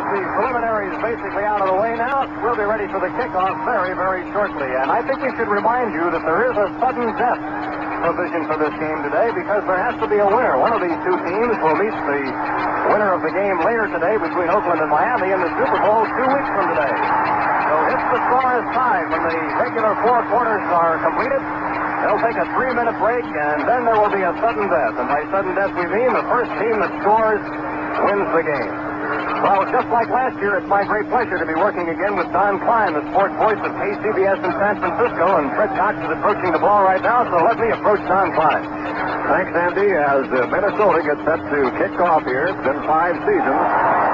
With the preliminaries basically out of the way now, we'll be ready for the kickoff very, very shortly. And I think we should remind you that there is a sudden death provision for this game today because there has to be a winner. One of these two teams will meet the winner of the game later today between Oakland and Miami in the Super Bowl 2 weeks from today. So if the score is tied when the regular 4 quarters are completed, they'll take a 3-minute break, and then there will be a sudden death. And by sudden death, we mean the first team that scores wins the game. Well, just like last year, it's my great pleasure to be working again with Don Klein, the sports voice of KCBS in San Francisco, and Fred Cox is approaching the ball right now, so let me approach Don Klein. Thanks, Andy. As Minnesota gets set to kick off here, it's been 5 seasons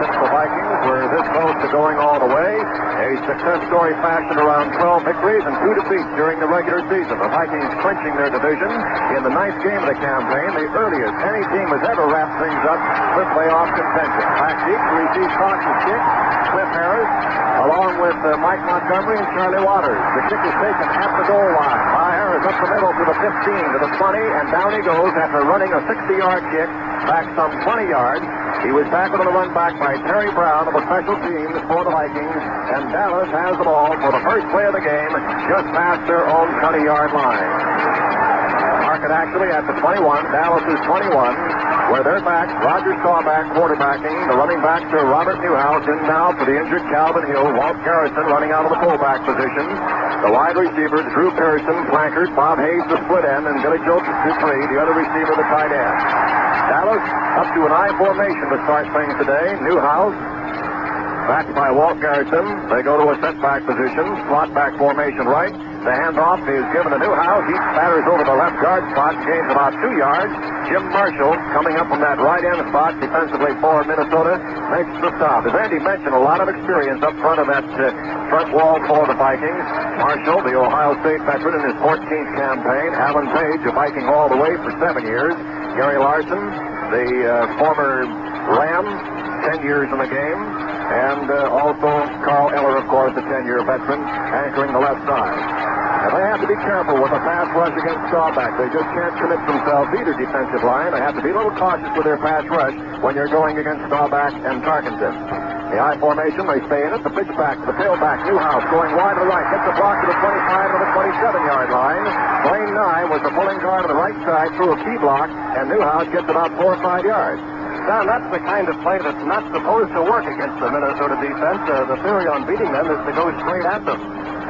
since the Vikings were this close to going all the way. A success story fashioned around 12 victories and 2 defeats during the regular season. The Vikings clinching their division in the 9th game of the campaign, the earliest any team has ever wrapped things up for playoff contention. Back deep to receive Cox's kick, Cliff Harris, along with Mike Montgomery and Charlie Waters. The kick is taken at the goal line. Harris up the middle to the 15, to the 20, and down he goes after running a 60-yard kick back some 20 yards. He was tackled on the run back by Terry Brown of the special teams for the Vikings, and Dallas has the ball for the first play of the game just past their own 20-yard line. Mark it actually at the 21, Dallas is 21, where they're back. Roger Staubach quarterbacking. The running backs are Robert Newhouse in now for the injured Calvin Hill. Walt Garrison running out of the fullback position. The wide receivers, Drew Pearson, flankers, Bob Hayes, the split end, and Billy Jones, Dupree, the other receiver, the tight end. Dallas up to an I formation to start things today. Newhouse backed by Walt Garrison. They go to a setback position, slot back formation right. The handoff is given to Newhouse. He batters over the left guard spot, gains about 2 yards. Jim Marshall coming up from that right end spot defensively for Minnesota makes the stop. As Andy mentioned, a lot of experience up front of that front wall for the Vikings. Marshall, the Ohio State veteran in his 14th campaign. Alan Page, a Viking all the way for 7 years. Gary Larson, the former Ram, 10 years in the game. And also Carl Eller, of course, a 10-year veteran, anchoring the left side. And they have to be careful with a pass rush against Staubach. They just can't commit themselves either defensive line. They have to be a little cautious with their pass rush when you're going against Staubach and Tarkenton. The I formation, they stay in it. The pitch back to the tailback. Newhouse going wide to the right. Gets the block to the 25 to the 27-yard line. Blaine Nye was the pulling guard on the right side through a key block, and Newhouse gets about 4 or 5 yards. Don, that's the kind of play that's not supposed to work against the Minnesota defense. The theory on beating them is to go straight at them.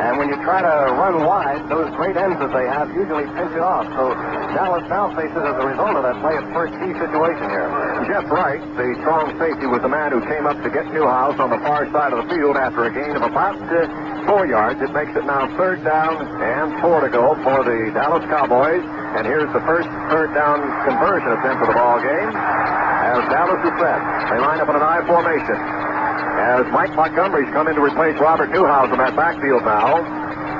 And when you try to run wide, those great ends that they have usually pinch it off. So Dallas now faces, as a result of that play, its first key situation here. Jeff Wright, the strong safety, was the man who came up to get Newhouse on the far side of the field after a gain of about 4 yards. It makes it now 3rd down and 4 to go for the Dallas Cowboys. And here's the first 3rd down conversion attempt of the ball game. As Dallas is set, they line up in an I formation. As Mike Montgomery's come in to replace Robert Newhouse in that backfield now.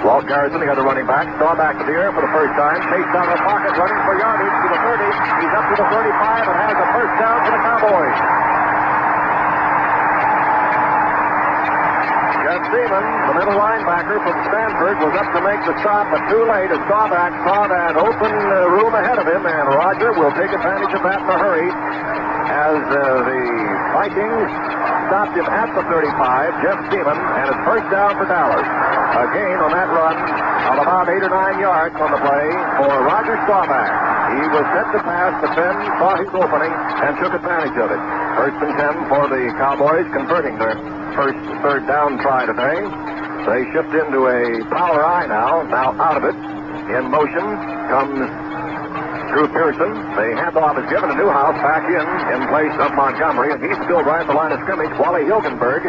Walt Garrison, the other running back, saw back to the air for the first time. Chased down the pocket, running for yardage to the 30. He's up to the 35 and has a first down for the Cowboys. Jeff Seaman, the middle linebacker from Stanford, was up to make the stop, but too late. As Staubach saw that open room ahead of him, and Roger will take advantage of that in a hurry. As the Vikings stopped him at the 35, Jeff Seaman, and it's first down for Dallas. A gain on that run of about 8 or 9 yards on the play for Roger Staubach. He was set to pass, but then saw his opening and took advantage of it. First and 10 for the Cowboys, converting their first 3rd down try today. They shift into a power I now out of it. In motion comes Drew Pearson. The handoff is given to Newhouse back in place of Montgomery, and he's still right at the line of scrimmage. Wally Hilgenberg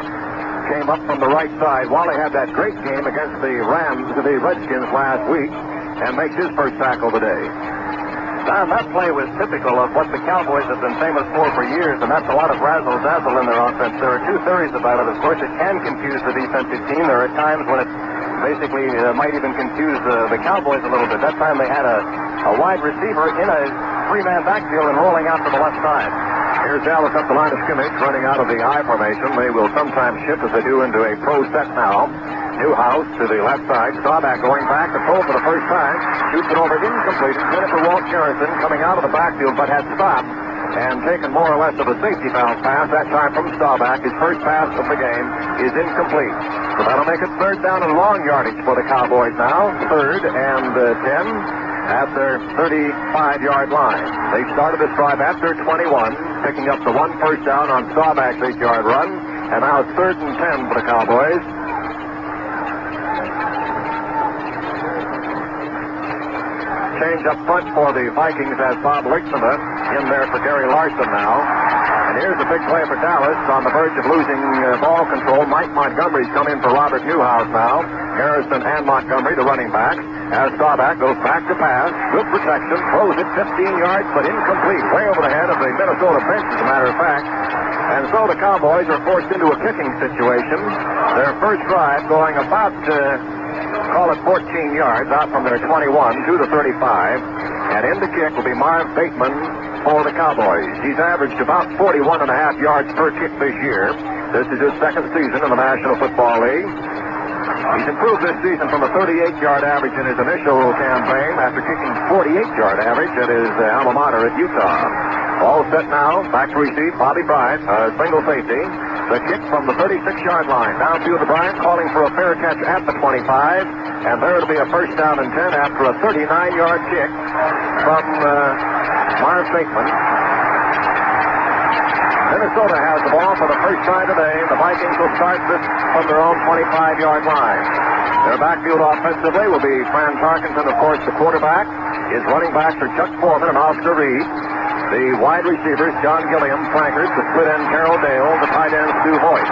came up from the right side. Wally had that great game against the Redskins last week, and makes his first tackle today. Don, that play was typical of what the Cowboys have been famous for years, and that's a lot of razzle-dazzle in their offense. There are 2 theories about it. Of course, it can confuse the defensive team. There are times when it basically might even confuse the Cowboys a little bit. That time they had a wide receiver in a 3-man backfield and rolling out to the left side. Here's Dallas up the line of scrimmage, running out of the I formation. They will sometimes shift, as they do, into a pro set now. Newhouse to the left side. Staubach going back to throw for the first time. Shoots it over incomplete. Intended for Walt Garrison, coming out of the backfield, but had stopped and taken more or less of a safety valve pass, that time from Staubach. His first pass of the game is incomplete. So that'll make it third down and long yardage for the Cowboys now. 3rd and 10 at their 35-yard line. They started this drive at their 21, picking up the 1 first down on Staubach's 8-yard run. And now it's 3rd and 10 for the Cowboys. Change up front for the Vikings as Bob Lichtman in there for Gary Larson now. And here's a big play for Dallas on the verge of losing ball control. Mike Montgomery's come in for Robert Newhouse now. Harrison and Montgomery, the running back. As Staubach goes back to pass. Good protection. Throws it 15 yards, but incomplete. Way over the head of the Minnesota bench, as a matter of fact. And so the Cowboys are forced into a kicking situation. Their first drive going about, call it 14 yards out from their 21 to the 35. And in the kick will be Marv Bateman for the Cowboys. He's averaged about 41.5 yards per kick this year. This is his second season in the National Football League. He's improved this season from a 38-yard average in his initial campaign after kicking 48-yard average at his alma mater at Utah. All set now. Back to receive. Bobby Bryant, single safety. The kick from the 36-yard line. Downfield to Bryant, calling for a fair catch at the 25. And there it'll be a first down and 10 after a 39-yard kick from Marv Bateman. Minnesota has the ball for the first time today. The Vikings will start this from their own 25-yard line. Their backfield offensively will be Fran Tarkenton, of course, the quarterback. His running backs are Chuck Foreman and Oscar Reed. The wide receivers, John Gilliam, flankers, the split end, Carroll Dale, the tight end, Stu Hoyt.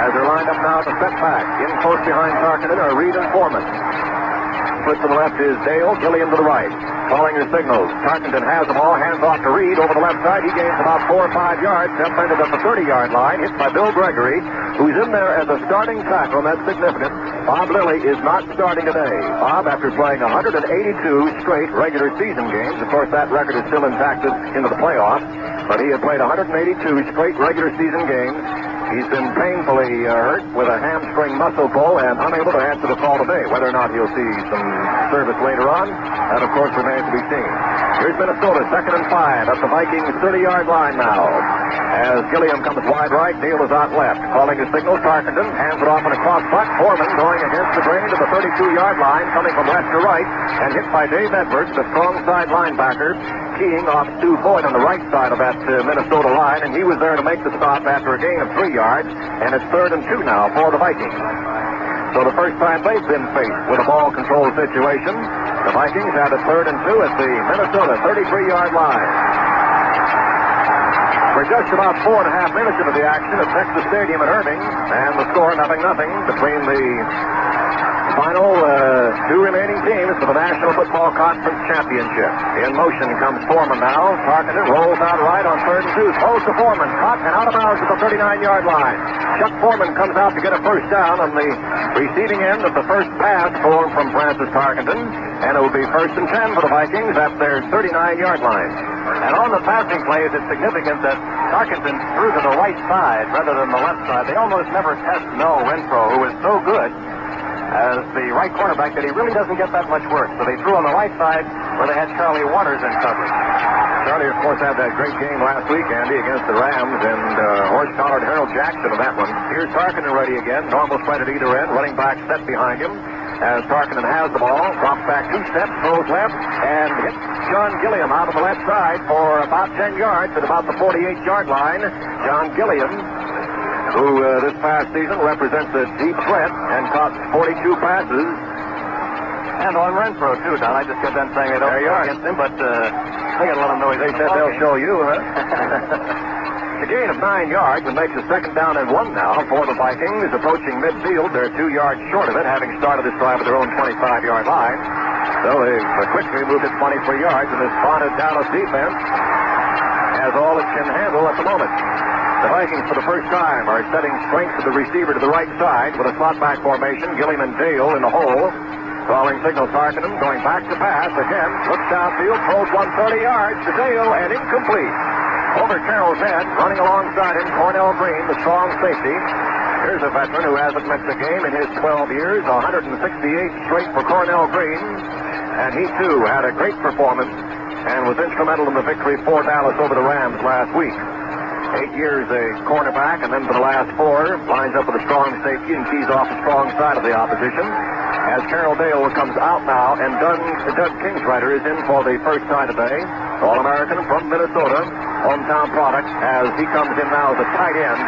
As they're lined up now to set back, in close behind Tarkenton are Reed and Foreman. Split to the left is Dale, Gilliam to the right. Following your signals, Tarkenton has the ball, hands off to Reed over the left side. He gains about 4 or 5 yards, ended at the 30-yard line, hit by Bill Gregory, who's in there as a starting tackle, and that's significant. Bob Lilly is not starting today. Bob, after playing 182 straight regular season games, of course that record is still intact into the playoffs, but he had played 182 straight regular season games. He's been painfully hurt with a hamstring muscle pull and unable to answer the call today. Whether or not he'll see some service later on, that of course remains to be seen. Here's Minnesota, 2nd and 5 at the Vikings 30-yard line now. As Gilliam comes wide right, Dale is out left. Calling his signal, Tarkenton hands it off in a cross butt. Foreman going against the grain to the 32-yard line, coming from left to right, and hit by Dave Edwards, the strong side linebacker, keying off Stu Boyd on the right side of that Minnesota line, and he was there to make the stop after a gain of 3 yards, and it's 3rd and 2 now for the Vikings. So the first time they've been faced with a ball control situation, the Vikings had a 3rd and 2 at the Minnesota 33-yard line. We're just about 4.5 minutes into the action at Texas Stadium at Irving, and the score 0-0 between the final 2 remaining teams for the National Football Conference Championship. In motion comes Foreman now. Tarkenton rolls out right on 3rd and 2. Throws to Foreman. Caught and out of bounds at the 39-yard line. Chuck Foreman comes out to get a first down on the receiving end of the first pass from Francis Tarkenton. And it will be 1st and 10 for the Vikings at their 39-yard line. And on the passing plays, it's significant that Tarkenton threw to the right side rather than the left side. They almost never test Mel Renfro, who is so good as the right cornerback that he really doesn't get that much work. So they threw on the right side where they had Charlie Waters in coverage. Charlie, of course, had that great game last week, Andy, against the Rams, and horse-collared Harold Jackson in that one. Here's Tarkenton ready again. Normal spread at either end. Running back set behind him. As Tarkenton has the ball, drops back 2 steps, throws left, and hits John Gilliam out of the left side for about 10 yards at about the 48-yard line. John Gilliam, who this past season represents a deep threat and caught 42 passes. And on Renfro, too, Don. I just got done saying they don't go against him, but they got to let him know he's They said they'll show you, huh? A gain of 9 yards and makes a 2nd down and 1 now for the Vikings. Approaching midfield, they're 2 yards short of it, having started this drive at their own 25-yard line. So they've quickly moved it 23 yards, and this spotted Dallas defense has all it can handle at the moment. The Vikings, for the first time, are setting strength to the receiver to the right side with a slot back formation. Gilliam and Dale in the hole. Calling signal Tarkenton, going back to pass again. Looks downfield, throws 130 yards to Dale, and incomplete. Over Carroll's head, running alongside him, Cornell Green, the strong safety. Here's a veteran who hasn't missed a game in his 12 years, 168 straight for Cornell Green. And he, too, had a great performance and was instrumental in the victory for Dallas over the Rams last week. 8 years a cornerback, and then for the last 4, lines up with a strong safety and keys off the strong side of the opposition. As Carroll Dale comes out now, and Doug Kingsrider is in for the first time today. All-American from Minnesota, hometown product, as he comes in now as a tight end,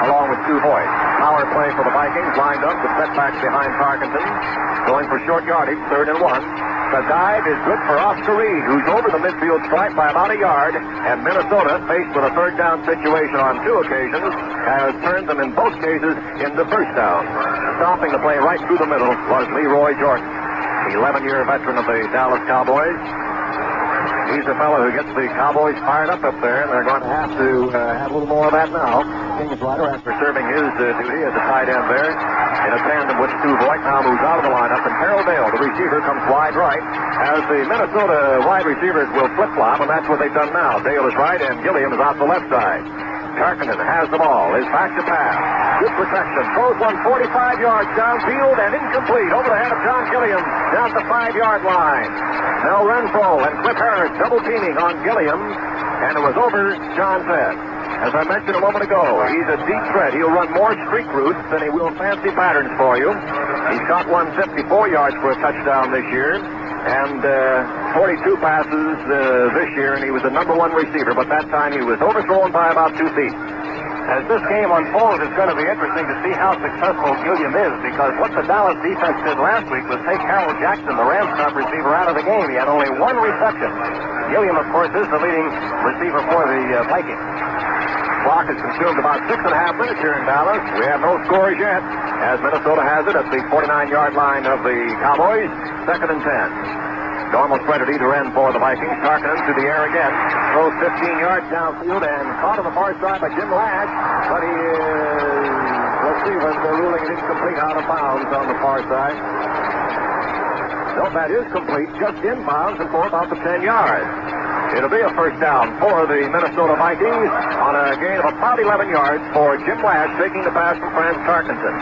along with Stu Voigt. Power play for the Vikings, lined up with setbacks behind Tarkenton, going for short yardage, 3rd and 1. The dive is good for Oscar Reed, who's over the midfield stripe by about a yard, and Minnesota, faced with a 3rd down situation on 2 occasions, has turned them in both cases into first down. Stopping the play right through the middle was Leroy Jordan, 11-year veteran of the Dallas Cowboys. He's the fellow who gets the Cowboys fired up there, and they're going to have a little more of that now. Kingsrider, after serving his duty as a tight end there, in a tandem with Stu Voigt, now moves out of the lineup, and Carroll Dale, the receiver, comes wide right, as the Minnesota wide receivers will flip-flop, and that's what they've done now. Dale is right, and Gilliam is out the left side. Tarkenton has the ball, is back to pass. Good protection, throws one 45 yards downfield and incomplete over the head of John Gilliam down the 5-yard line. Mel Renfro and Cliff Harris double teaming on Gilliam, and it was over John's head. As I mentioned a moment ago, he's a deep threat. He'll run more streak routes than he will fancy patterns for you. He's caught 154 yards for a touchdown this year, and 42 passes this year, and he was the number 1 receiver, but that time he was overthrown by about 2 feet. As this game unfolds, it's going to be interesting to see how successful Gilliam is, because what the Dallas defense did last week was take Harold Jackson, the Rams top receiver, out of the game. He had only 1 reception. Gilliam, of course, is the leading receiver for the Vikings. Clock has consumed about 6.5 minutes here in Dallas. We have no scores yet, as Minnesota has it at the 49-yard line of the Cowboys, 2nd and 10. Normal spread at either end for the Vikings. Tarkenton to the air again. Throws 15 yards downfield and caught on the far side by Jim Lash. But he is, let's see, they're ruling it incomplete, out of bounds on the far side. No, that is complete, just inbounds and for about the 10 yards. It'll be a first down for the Minnesota Vikings on a gain of about 11 yards for Jim Lash taking the pass from Franz Tarkenton.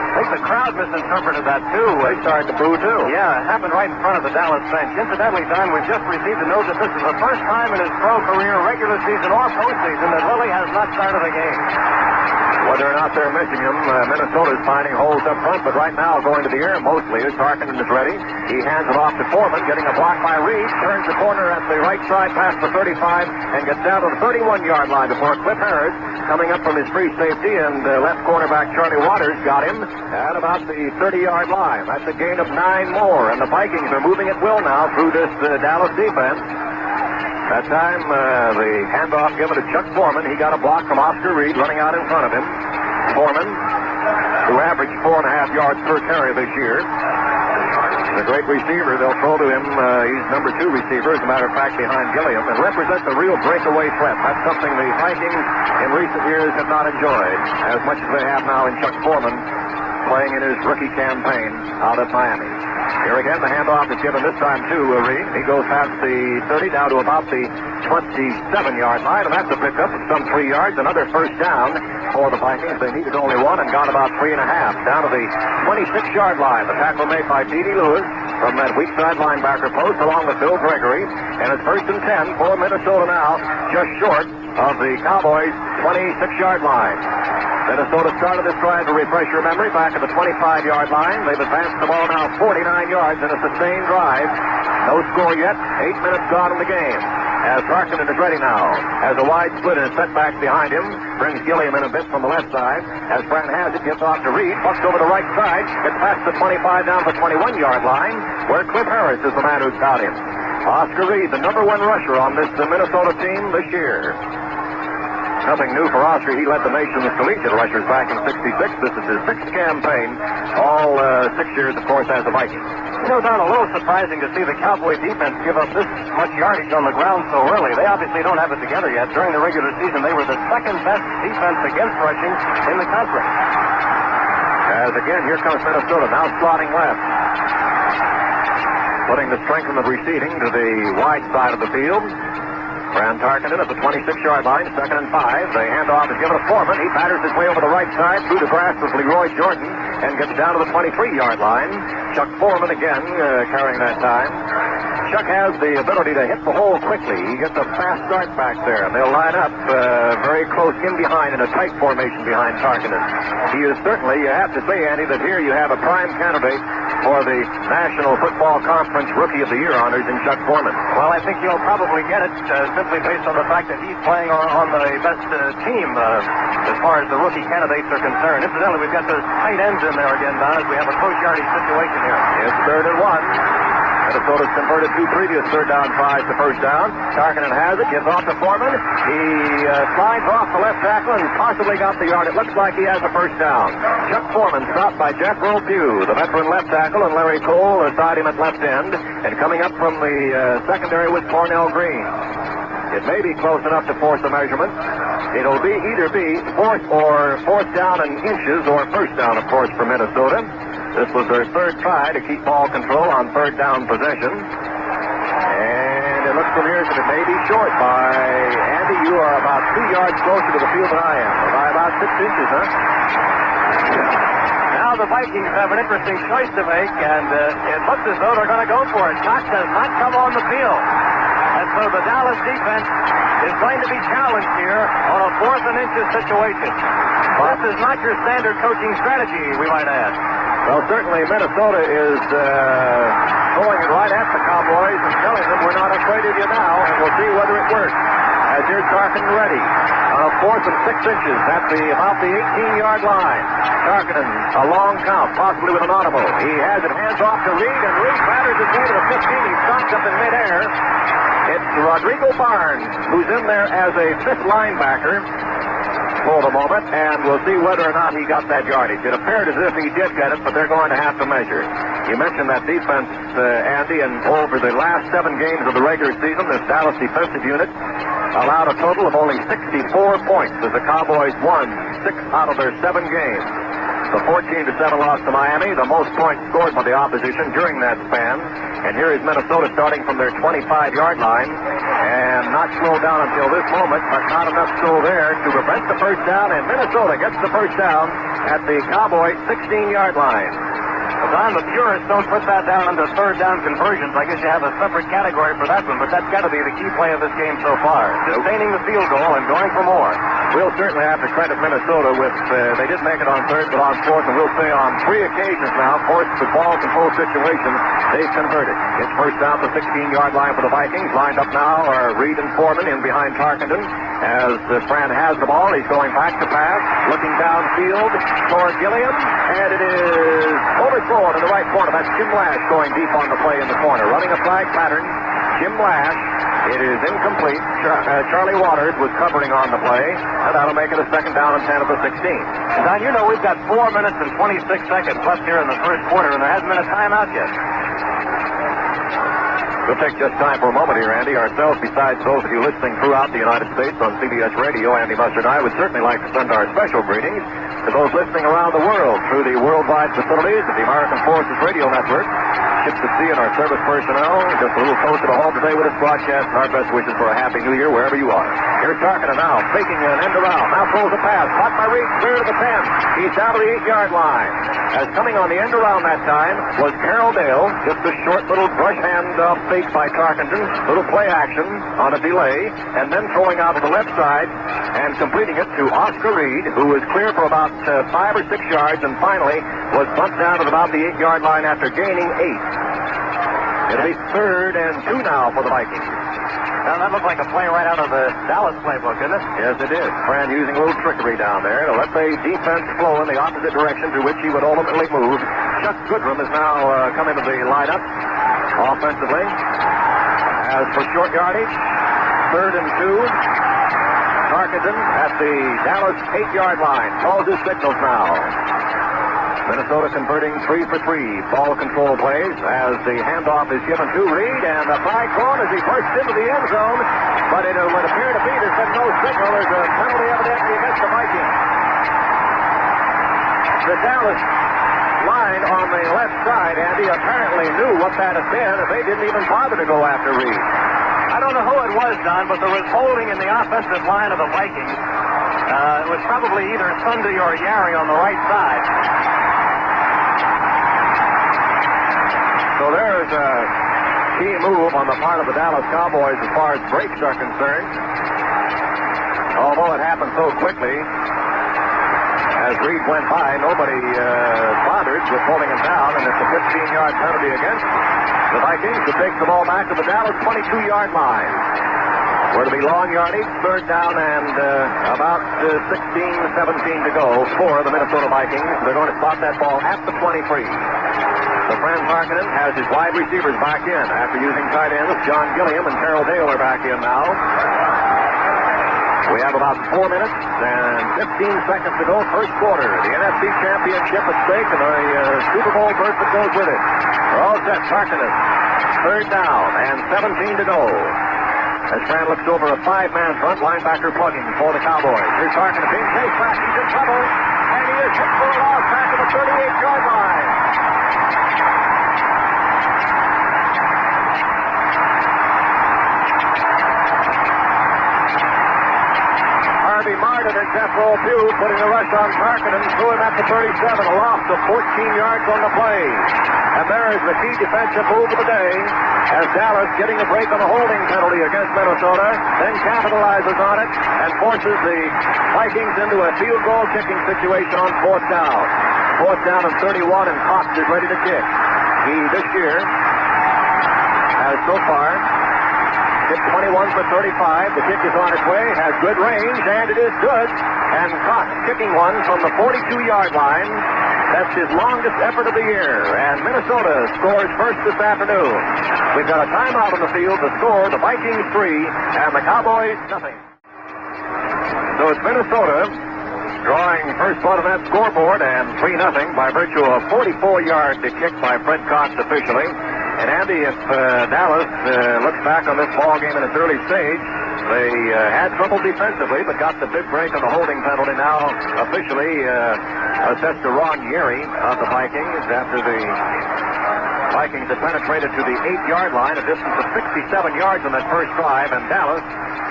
I think the crowd misinterpreted that, too. They started to boo, too. Yeah, it happened right in front of the Dallas bench. Incidentally, Don, we've just received a note that this is the first time in his pro career, regular season or postseason, that Lilly has not started a game. Whether or not they're missing him, Minnesota's finding holes up front, but right now going to the air mostly as Tarkenton is ready. He hands it off to Foreman, getting a block by Reed, turns the corner at the right side past the 35, and gets down to the 31-yard line before Cliff Harris, coming up from his free safety, and left cornerback Charlie Waters got him at about the 30-yard line. That's a gain of 9 more, and the Vikings are moving at will now through this Dallas defense. That time, the handoff given to Chuck Foreman. He got a block from Oscar Reed running out in front of him. Foreman, who averaged 4.5 yards per carry this year. The great receiver, they'll throw to him. He's number 2 receiver, as a matter of fact, behind Gilliam, and represents a real breakaway threat. That's something the Vikings in recent years have not enjoyed as much as they have now in Chuck Foreman, playing in his rookie campaign out of Miami. Here again, the handoff is given this time to Reed. He goes past the 30 down to about the 27-yard line, and that's a pickup of some 3 yards. Another first down for the Vikings. They needed only 1 and got about 3.5. Down to the 26-yard line. The tackle made by D.D. Lewis from that weak side linebacker post along with Bill Gregory. And it's 1st and 10 for Minnesota now, just short of the Cowboys' 26-yard line. Minnesota started this drive to refresh your memory back at the 25-yard line. They've advanced the ball now 49 yards in a sustained drive. No score yet. 8 minutes gone in the game. As Tarkenton is ready now. Has a wide split and a setback behind him. Brings Gilliam in a bit from the left side. As Brant has it, gets off to Reed. Bucks over the right side. Gets past the 25 down to the 21-yard line, where Cliff Harris is the man who's got him. Oscar Reed, the number 1 rusher on this Minnesota team this year. Nothing new for Oscar. He led the nation's collegiate rushers back in '66. This is his 6th campaign. All 6 years, of course, as a Viking. You know, Don, a little surprising to see the Cowboy defense give up this much yardage on the ground so early. They obviously don't have it together yet. During the regular season, they were the 2nd best defense against rushing in the country. As again, here comes Minnesota, now slotting left. Putting the strength of the receiving to the wide side of the field. Brant Tarkenton at the 26-yard line, 2nd and 5. The handoff is given to Foreman. He batters his way over the right side through the grasp of Leroy Jordan and gets down to the 23-yard line. Chuck Foreman again carrying that time. Chuck has the ability to hit the hole quickly. He gets a fast start back there, and they'll line up very close in behind in a tight formation behind Tarkenton. He is certainly, you have to say, Andy, that here you have a prime candidate for the National Football Conference Rookie of the Year honors in Chuck Foreman. Well, I think you'll probably get it simply based on the fact that he's playing on the best team as far as the rookie candidates are concerned. Incidentally, we've got those tight ends in there again, Don, as we have a close yardage situation here. It's 3rd and 1. Minnesota's converted 2 previous third down tries to first down. Tarkenton has it, gives off to Foreman. He slides off the left tackle and possibly got the yard. It looks like he has a first down. Chuck Foreman stopped by Jeff Pugh, the veteran left tackle, and Larry Cole beside him at left end. And coming up from the secondary was Cornell Green. It may be close enough to force a measurement. It'll either be fourth down in inches or first down, of course, for Minnesota. This was their 3rd try to keep ball control on 3rd down possession. And it looks from here as if it may be short by Andy. You are about 2 yards closer to the field than I am. By about 6 inches, huh? Now the Vikings have an interesting choice to make, and it looks as though they're going to go for it. Cox does not come on the field. And so the Dallas defense is going to be challenged here on a 4th and inches situation. This is not your standard coaching strategy, we might add. Well, certainly Minnesota is throwing it right at the Cowboys and telling them we're not afraid of you now, and we'll see whether it works. As here's Tarkenton ready. On a 4th and 6 inches at about the 18-yard line. Tarkenton, a long count, possibly with an audible. He has it hands off to Reed, and Reed batters his way to the 15. He stops up in midair. It's Rodrigo Barnes, who's in there as a 5th linebacker for the moment, and we'll see whether or not he got that yardage. It appeared as if he did get it, but they're going to have to measure. You mentioned that defense, Andy, and over the last 7 games of the regular season, this Dallas defensive unit allowed a total of only 64 points as the Cowboys won 6 out of their 7 games. The 14-7 loss to Miami, the most points scored by the opposition during that span. And here is Minnesota starting from their 25-yard line and not slowed down until this moment, but not enough still there to prevent the first down. And Minnesota gets the first down at the Cowboys' 16-yard line. Don, the purists don't put that down under 3rd down conversions. I guess you have a separate category for that one, but that's got to be the key play of this game so far. Sustaining the field goal and going for more. We'll certainly have to credit Minnesota with, they did make it on 3rd, but on 4th, and we'll say on 3 occasions now, forced the ball control situation, they've converted. It's first down the 16-yard line for the Vikings. Lined up now are Reed and Foreman in behind Tarkenton. As Fran has the ball, he's going back to pass, looking downfield toward Gilliam, and it is overthrown in the right corner. That's Jim Lash going deep on the play in the corner. Running a flag pattern, Jim Lash. It is incomplete. Charlie Waters was covering on the play, and that'll make it a 2nd down and 10 of the 16. And Don, you know we've got 4 minutes and 26 seconds left here in the first quarter, and there hasn't been a timeout yet. We'll take just time for a moment here, Andy. Ourselves, besides those of you listening throughout the United States on CBS Radio, Andy Mustard and I would certainly like to send our special greetings to those listening around the world through the worldwide facilities of the American Forces Radio Network. Ships at sea and our service personnel just a little closer to home today with this broadcast. Our best wishes for a happy new year wherever you are. Here's Tarkenton now, faking an end around. Now throws a pass. Caught by Reed, clear to the 10. He's down to the 8-yard line. As coming on the end around that time was Carroll Dale. Just a short little brush hand fake by Tarkenton. Little play action on a delay. And then throwing out to the left side and completing it to Oscar Reed, who was clear for about 5 or 6 yards and finally was bumped down at about the 8-yard line after gaining 8. It'll be 3rd and 2 now for the Vikings. Now, that looked like a play right out of the Dallas playbook, didn't it? Yes, it did. Fran using a little trickery down there to let the defense flow in the opposite direction to which he would ultimately move. Chuck Goodrum has now come into the lineup offensively. As for short yardage, 3rd and 2. Tarkenton at the Dallas 8-yard line. Calls his signals now. Minnesota converting 3 for 3 ball control plays as the handoff is given to Reed, and the flag thrown as he bursts into the end zone. But it would appear to be there's been no signal. There's a penalty evidently against the Vikings. The Dallas line on the left side, Andy, apparently knew what that had been, and they didn't even bother to go after Reed. I don't know who it was, Don, but there was holding in the offensive line of the Vikings. It was probably either Sunday or Yari on the right side. So there's key move on the part of the Dallas Cowboys as far as breaks are concerned. Although it happened so quickly, as Reed went by, nobody bothered with holding him down, and it's a 15-yard penalty against the Vikings that takes the ball back to the Dallas 22-yard line. We're to be long yardage, third down, and about 16, 17 to go for the Minnesota Vikings. They're going to spot that ball at the 23. So Fran Tarkenton has his wide receivers back in after using tight ends. John Gilliam and Terrell Dale are back in now. We have about 4 minutes and 15 seconds to go, first quarter. The NFC Championship at stake and the Super Bowl berth that goes with it. We're all set. Tarkenton, third down and 17 to go. As Fran looks over a 5-man front, linebacker plugging for the Cowboys. Here's Tarkenton being chased back. He's in trouble. And he is hit for a loss back to the 38-yard line. Harvey Martin and Jeff Pugh putting the rush on Tarkenton, threw him at the 37, a loss of 14 yards on the play. And there is the key defensive move of the day, as Dallas, getting a break on a holding penalty against Minnesota, then capitalizes on it and forces the Vikings into a field goal kicking situation on fourth down. Fourth down and 31, and Cox is ready to kick. He, this year, has so far hit 21 for 35. The kick is on its way, has good range, and it is good. And Cox kicking one from the 42-yard line. That's his longest effort of the year. And Minnesota scores first this afternoon. We've got a timeout on the field to score. The Vikings 3 and the Cowboys nothing. So it's Minnesota drawing first blood on that scoreboard, and 3-0 by virtue of a 44-yard kick by Fred Cox officially. And Andy, if Dallas looks back on this ball game in its early stage, they had trouble defensively, but got the big break on the holding penalty now officially assessed to Ron Yeri of the Vikings after the Vikings had penetrated to the 8-yard line, a distance of 67 yards on that first drive, and Dallas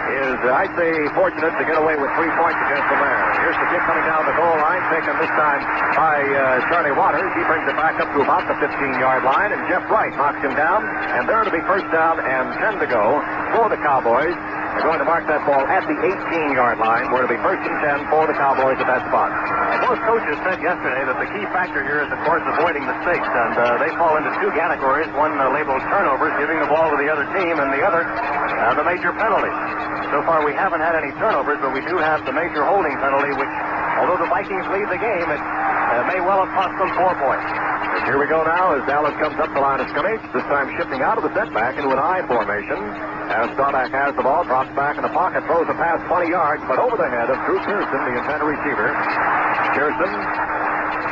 is, I'd say, fortunate to get away with 3 points against them there. Here's the kick coming down the goal line, taken this time by Charlie Waters. He brings it back up to about the 15-yard line, and Jeff Wright knocks him down, and there to be first down and 10 to go for the Cowboys. They're going to mark that ball at the 18-yard line, where it'll be first and 10 for the Cowboys at that spot. And most coaches said yesterday that the key factor here is, of course, avoiding mistakes, and they fall into two categories. One labeled turnovers, giving the ball to the other team, and the other, the major penalties. So far, we haven't had any turnovers, but we do have the major holding penalty, which, although the Vikings lead the game, it may well have cost them 4 points. And here we go now as Dallas comes up the line of scrimmage, this time shifting out of the setback into an I formation. As Staubach has the ball, drops back in the pocket, throws a pass 20 yards, but over the head of Drew Pearson, the intended receiver. Pearson,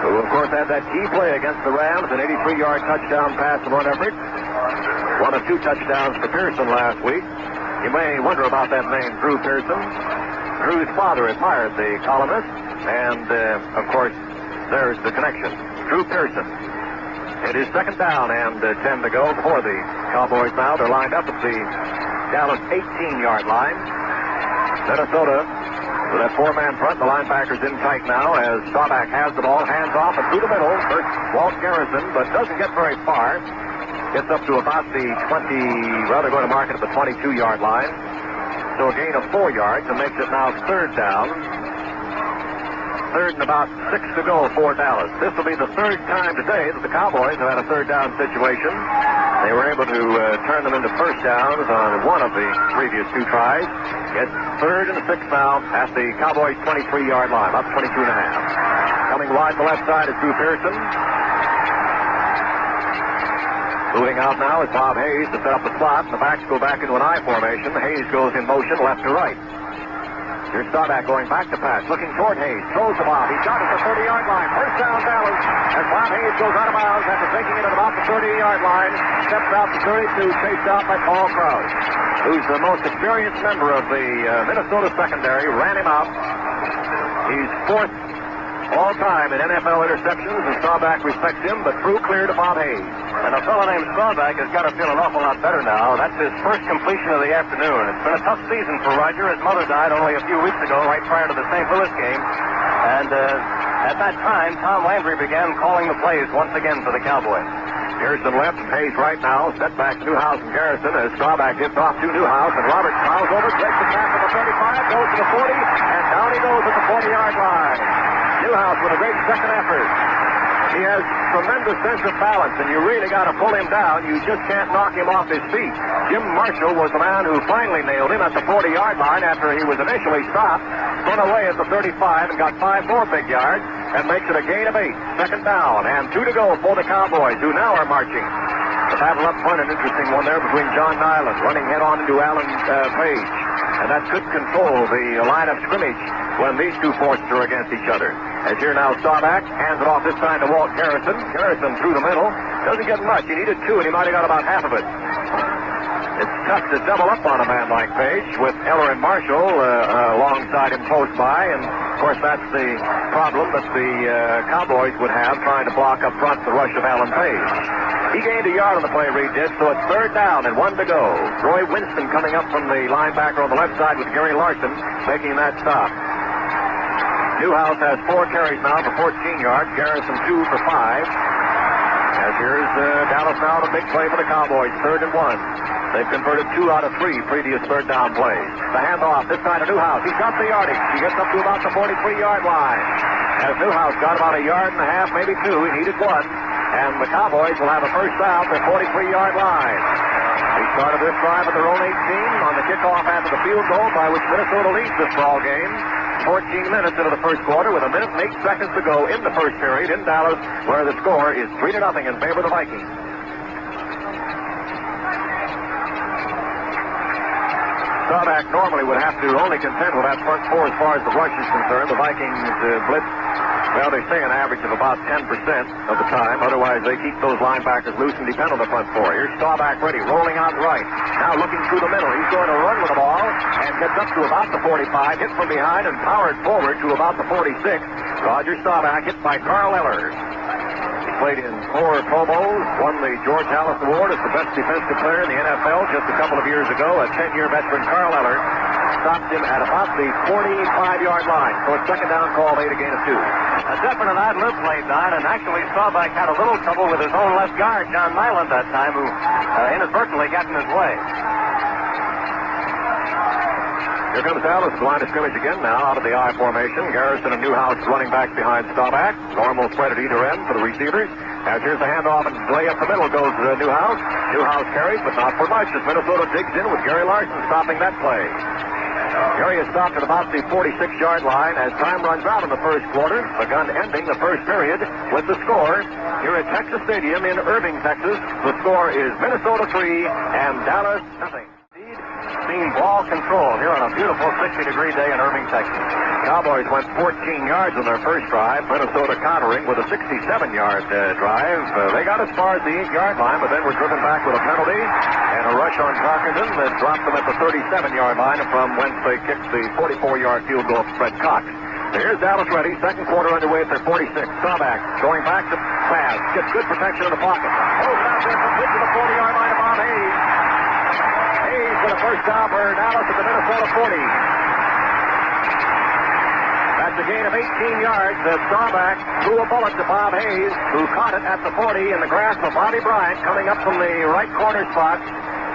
who of course had that key play against the Rams, an 83-yard touchdown pass in one effort. One of 2 touchdowns for Pearson last week. You may wonder about that name, Drew Pearson. Drew's father admired the columnist, and of course, there's the connection. Drew Pearson. It is second down and 10 to go for the Cowboys now. They're lined up at the Dallas 18-yard line. Minnesota with that 4-man front. The linebackers in tight now as Staubach has the ball, hands off and through the middle. First Walt Garrison, but doesn't get very far. Gets up to about the 20, rather going to mark it at the 22-yard line. So a gain of 4 yards and makes it now third down. Third and about 6 to go for Dallas. This will be the third time today that the Cowboys have had a third down situation. They were able to turn them into first downs on one of the previous 2 tries. It's third and 6 now at the Cowboys' 23-yard line, about 22 and a half. Coming wide to the left side is Drew Pearson. Moving out now is Bob Hayes to set up the slot. The backs go back into an I formation. Hayes goes in motion left to right. Here's Staubach going back to pass, looking toward Hayes. Throws the ball. He's got it at the 30-yard line. First down, Dallas. As Bob Hayes goes out of bounds after taking it at about the 30-yard line. Steps out to 32, chased out by Paul Krause, who's the most experienced member of the Minnesota secondary. Ran him out. He's 4th all-time in NFL interceptions, and Staubach respects him, but threw clear to Bob Hayes. And a fellow named Staubach has got to feel an awful lot better now. That's his first completion of the afternoon. It's been a tough season for Roger. His mother died only a few weeks ago, right prior to the St. Louis game. And at that time, Tom Landry began calling the plays once again for the Cowboys. Pearson left, Hayes right now. Set back to Newhouse and Garrison as Staubach gets off to Newhouse, and Roberts fouls over, breaks the tackle at the 35, goes to the 40, and down he goes at the 40-yard line. Newhouse with a great second effort. He has tremendous sense of balance, and you really got to pull him down. You just can't knock him off his feet. Jim Marshall was the man who finally nailed him at the 40-yard line after he was initially stopped, spun away at the 35 and got 5 more big yards, and makes it a gain of 8. Second down, and 2 to go for the Cowboys, who now are marching. The battle up front, an interesting one there between John Nyland running head-on into Alan Page. And that could control the line of scrimmage when these two forces are against each other. As here now, Staubach hands it off this time to Walt Garrison. Garrison through the middle. Doesn't get much. He needed 2, and he might have got about half of it. It's tough to double up on a man like Page with Eller and Marshall alongside him close by. And, of course, that's the problem that the Cowboys would have trying to block up front the rush of Alan Page. He gained a yard on the play, Reed did, so it's third down and 1 to go. Roy Winston coming up from the linebacker on the left side with Gary Larson making that stop. Newhouse has 4 carries now for 14 yards. Garrison 2 for 5. As here's Dallas now, the big play for the Cowboys, 3rd and 1. They've converted 2 out of 3 previous third down plays. The handoff this time to Newhouse. He's got the yardage. He gets up to about the 43-yard line. As Newhouse got about a yard and a half, maybe 2. He needed 1. And the Cowboys will have a first down at the 43-yard line. They started this drive at their own 18 on the kickoff after the field goal by which Minnesota leads this ball game. 14 minutes into the first quarter with 1 minute and 8 seconds to go in the first period in Dallas, where the score is 3-0 in favor of the Vikings. Staubach normally would have to only contend with that front 4 as far as the rush is concerned. The Vikings blitz, well, they stay an average of about 10% of the time. Otherwise, they keep those linebackers loose and depend on the front 4. Here's Staubach ready, rolling out right. Now looking through the middle. He's going to run with the ball and gets up to about the 45, hit from behind and powered forward to about the 46. Roger Staubach hit by Carl Eller. He played in 4 Pro Bowls, won the George Halas Award as the best defensive player in the NFL just a couple of years ago. A 10-year veteran, Carl Eller, stopped him at about the 45-yard line. So it's second down call, made a gain of 2. A definite ad-lib play, Don, and actually Staubach had a little trouble with his own left guard, John Nyland, that time, who inadvertently got in his way. Here comes Dallas, line of scrimmage again now, out of the I formation. Garrison and Newhouse running back behind Staubach. Normal spread at either end for the receivers. As here's the handoff and play up the middle goes to Newhouse. Newhouse carries, but not for much as Minnesota digs in with Gary Larson stopping that play. Gary is stopped at about the 46-yard line as time runs out in the first quarter. The gun ending the first period with the score here at Texas Stadium in Irving, Texas. The score is Minnesota 3 and Dallas nothing. Seen ball control here on a beautiful 60-degree day in Irving, Texas. Cowboys went 14 yards on their first drive. Minnesota countering with a 67-yard drive. They got as far as the 8-yard line, but then were driven back with a penalty and a rush on Tarkenton that dropped them at the 37-yard line, from whence they kicked the 44-yard field goal of Fred Cox. So here's Dallas ready. Second quarter underway at their 46. Staubach going back to pass. Gets good protection in the pocket. Goes out there complete to the 40-yard line of Bob Hayes. Hayes for the first down for Dallas at the Minnesota 40. That's a gain of 18 yards as Staubach threw a bullet to Bob Hayes, who caught it at the 40 in the grasp of Bobby Bryant coming up from the right corner spot.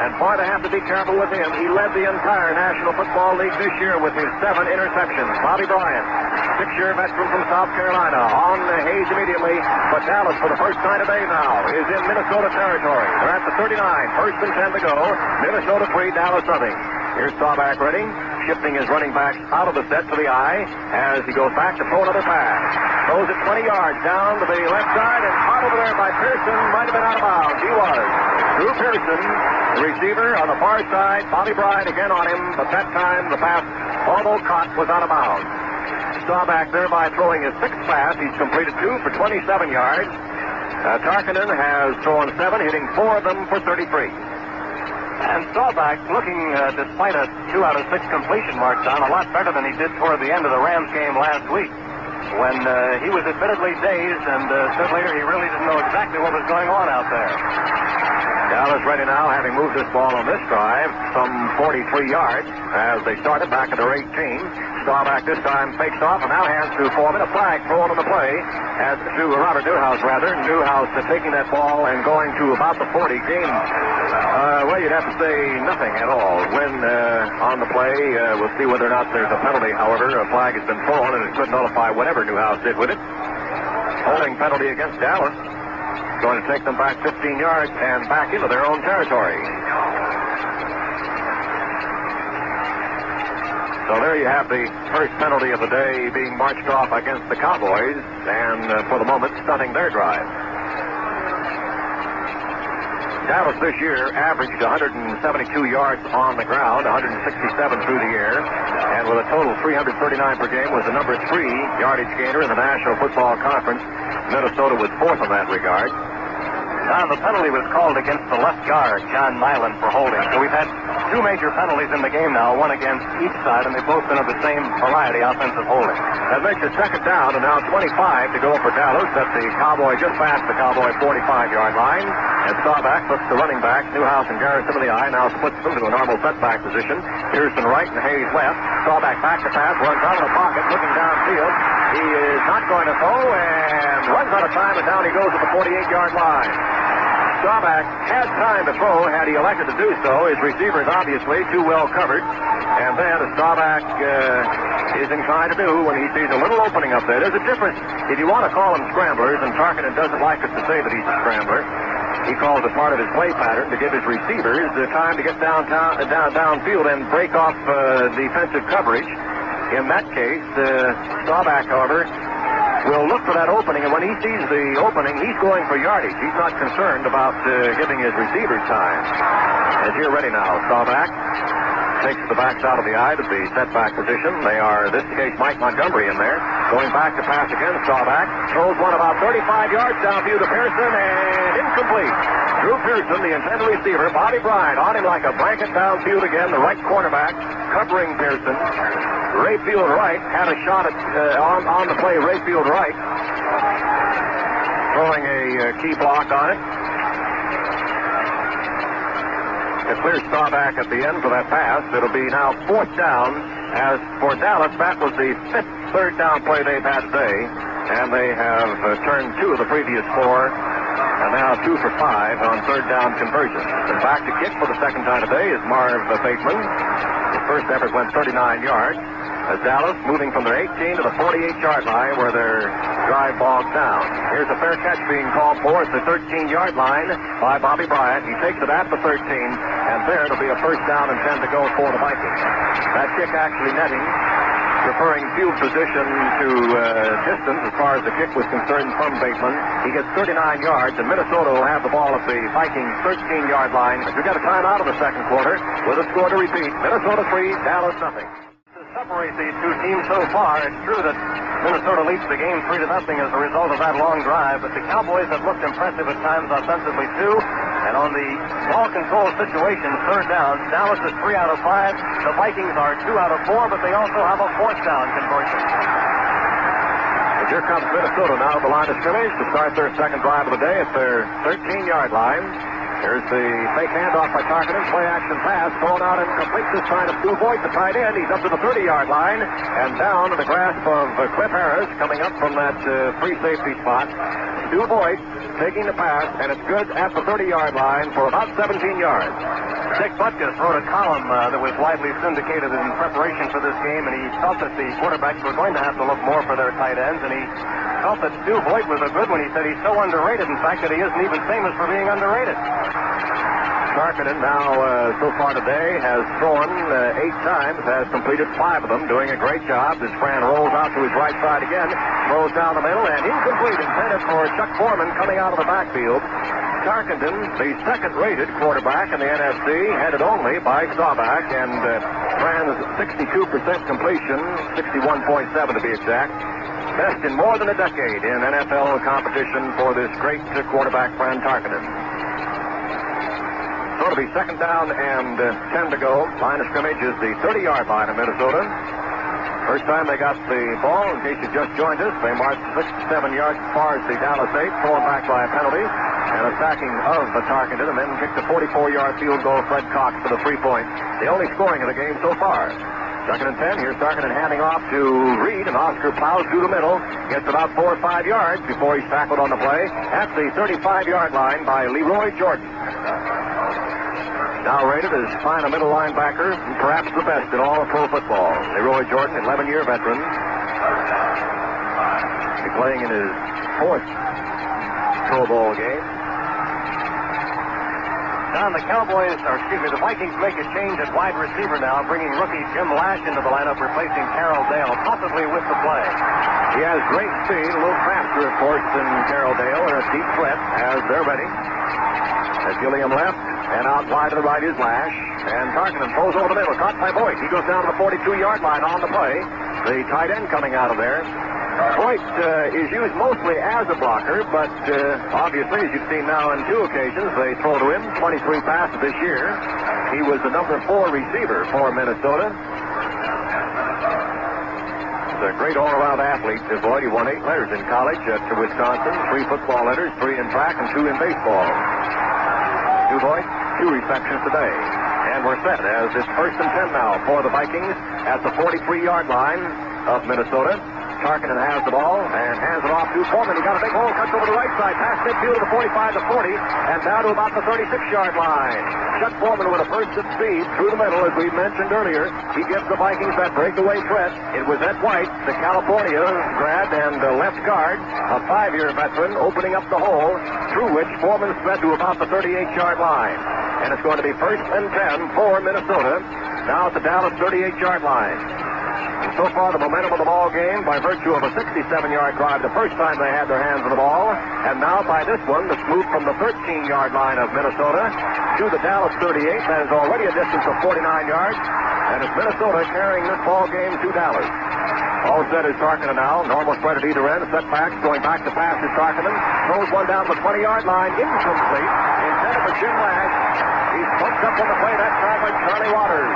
And boy, they have to be careful with him. He led the entire National Football League this year with his 7 interceptions. Bobby Bryant, 6-year veteran from South Carolina, on Hayes immediately. But Dallas, for the first time today now, is in Minnesota territory. They're at the 39. First and 10 to go. Minnesota 3, Dallas nothing. Here's Staubach ready, shifting his running back out of the set to the eye as he goes back to throw another pass. Throws it 20 yards down to the left side and caught over there by Pearson. Might have been out of bounds. He was. Drew Pearson, the receiver on the far side. Bobby Bryant again on him, but that time the pass, although caught, was out of bounds. Staubach thereby throwing his 6th pass. He's completed 2 for 27 yards. Tarkenton has thrown 7, hitting 4 of them for 33. And Staubach looking, despite a 2 out of 6 completion mark, down a lot better than he did toward the end of the Rams game last week, when he was admittedly dazed and said later he really didn't know exactly what was going on out there. Dallas ready now, having moved this ball on this drive some 43 yards as they started back at their 18. Staubach this time fakes off and now hands to Foreman. A flag thrown on the play as to Robert Newhouse, rather. Newhouse taking that ball and going to about the 40. Game, well, you'd have to say nothing at all. When on the play, we'll see whether or not there's a penalty. However, a flag has been thrown and it could nullify whatever Newhouse did with it. Holding penalty against Dallas. Going to take them back 15 yards and back into their own territory. So there you have the first penalty of the day being marched off against the Cowboys and for the moment stunning their drive. Dallas this year averaged 172 yards on the ground, 167 through the air, and with a total 339 per game was the number 3 yardage gainer in the National Football Conference. Minnesota was fourth in that regard. Now, the penalty was called against the left guard, John Milan, for holding. So we've had 2 major penalties in the game now, one against each side, and they've both been of the same variety, offensive holding. That makes it second down, and now 25 to go for Dallas. That's the Cowboy just past the Cowboy 45-yard line. And Staubach puts the running back, Newhouse and Garrison in the eye, now splits them to a normal setback position. Pearson right and Hayes left. Staubach back to pass, runs out of the pocket, looking downfield. He is not going to throw, and runs out of time, and down he goes at the 48-yard line. Staubach had time to throw had he elected to do so. His receivers obviously too well covered. And then Staubach is inclined to do when he sees a little opening up there. There's a difference if you want to call them scramblers, and Tarkenton doesn't like us to say that he's a scrambler. He calls it part of his play pattern to give his receivers the time to get downfield and break off defensive coverage. In that case, Staubach, however, will look for that opening, and when he sees the opening, he's going for yardage. He's not concerned about giving his receivers time. As you're ready now, Staubach takes the backs out of the eye to the setback position. They are, in this case, Mike Montgomery in there. Going back to pass again, Staubach throws one about 35 yards downfield to Pearson, and incomplete. Drew Pearson, the intended receiver, Bobby Bryant on him like a blanket downfield again, the right cornerback covering Pearson. Rayfield Wright had a shot at on the play. Rayfield Wright throwing a key block on it. It clears Staubach at the end for that pass. It'll be now fourth down. As for Dallas, that was the 5th third down play they've had today, and they have turned 2 of the previous 4, and now 2 for 5 on third down conversions. And back to kick for the second time today is Marv Bateman. His first effort went 39 yards. As Dallas moving from their 18 to the 48-yard line where their drive bogs down. Here's a fair catch being called for at the 13-yard line by Bobby Bryant. He takes it at the 13, and there it'll be a first down and 10 to go for the Vikings. That kick actually netting, preferring field position to distance as far as the kick was concerned from Bateman. He gets 39 yards, and Minnesota will have the ball at the Vikings' 13-yard line. We've got a timeout in the second quarter with a score to repeat. Minnesota 3, Dallas nothing. Separate these 2 teams so far. It's true that Minnesota leads the game 3-0 as a result of that long drive, but the Cowboys have looked impressive at times offensively too. And on the ball control situation, third down, Dallas is 3 out of 5. The Vikings are 2 out of 4, but they also have a fourth down conversion. And here comes Minnesota now at the line of scrimmage to start their second drive of the day at their 13-yard line. Here's the fake handoff by Tarkenton. Play action pass. Thrown out and complete this time to Stu Voigt, the tight end. He's up to the 30-yard line and down to the grasp of Cliff Harris coming up from that free safety spot. Stu Voigt taking the pass, and it's good at the 30-yard line for about 17 yards. Dick Butkus wrote a column that was widely syndicated in preparation for this game, and he felt that the quarterbacks were going to have to look more for their tight ends, and he felt that Stu Voigt was a good one. He said he's so underrated, in fact, that he isn't even famous for being underrated. Tarkenton now, so far today, has thrown 8 times, has completed 5 of them, doing a great job. This Fran rolls out to his right side again, throws down the middle, and incomplete, intended for Chuck Foreman coming out of the backfield. Tarkenton, the second-rated quarterback in the NFC, headed only by Staubach, and Fran's 62% completion, 61.7 to be exact. Best in more than a decade in NFL competition for this great quarterback, Fran Tarkenton. So it'll be second down and 10 to go. Line of scrimmage is the 30-yard line of Minnesota. First time they got the ball, in case you just joined us, they marched 6 to 7 yards as far as the Dallas 8, thrown back by a penalty, and a sacking of the Tarkenton, and then kicked a 44-yard field goal, Fred Cox, for the 3-point. The only scoring of the game so far. Second and 10. Here's Tarkenton handing off to Reed, and Oscar plows through the middle. Gets about 4 or 5 yards before he's tackled on the play at the 35-yard line by Leroy Jordan. Now rated as fine a middle linebacker, and perhaps the best in all of pro football. Leroy Jordan, 11-year veteran. He'll be playing in his 4th Pro Bowl game. Don, the Vikings make a change at wide receiver now, bringing rookie Jim Lash into the lineup, replacing Carroll Dale, possibly with the play. He has great speed, a little faster, of course, than Carroll Dale, and a deep threat as they're ready. As Gilliam left, and out wide to the right is Lash, and Tarkenton throws over the middle, caught by Boyd. He goes down to the 42-yard line on the play. The tight end coming out of there. Boyd is used mostly as a blocker, but obviously, as you've seen now on 2 occasions, they throw to him 23 passes this year. He was the number 4 receiver for Minnesota. He's a great all-around athlete, Boyd. He won 8 letters in college at Wisconsin, 3 football letters, 3 in track, and 2 in baseball. Boyd, 2 receptions today. And we're set as it's 1st and 10 now for the Vikings at the 43-yard line of Minnesota. Tarkenton has the ball and hands it off to Foreman. He got a big hole, cuts over the right side, past midfield to the 45 to 40, and down to about the 36-yard line. Chuck Foreman with a burst of speed through the middle, as we mentioned earlier. He gives the Vikings that breakaway threat. It was Ed White, the California grad and left guard, a 5-year veteran, opening up the hole, through which Foreman sped to about the 38-yard line. And it's going to be 1st and 10 for Minnesota, now at the Dallas 38-yard line. And so far, the momentum of the ball game by virtue of a 67-yard drive the first time they had their hands on the ball, and now by this one that's moved from the 13-yard line of Minnesota to the Dallas 38. That is already a distance of 49 yards, and it's Minnesota carrying this ball game to Dallas. All set is Tarkenton now. Normal spread at either end. Setbacks going back to pass is Tarkenton. Throws one down the 20-yard line. Incomplete. Intended for Jim Lash. He's pumped up on the play that time by Charlie Waters.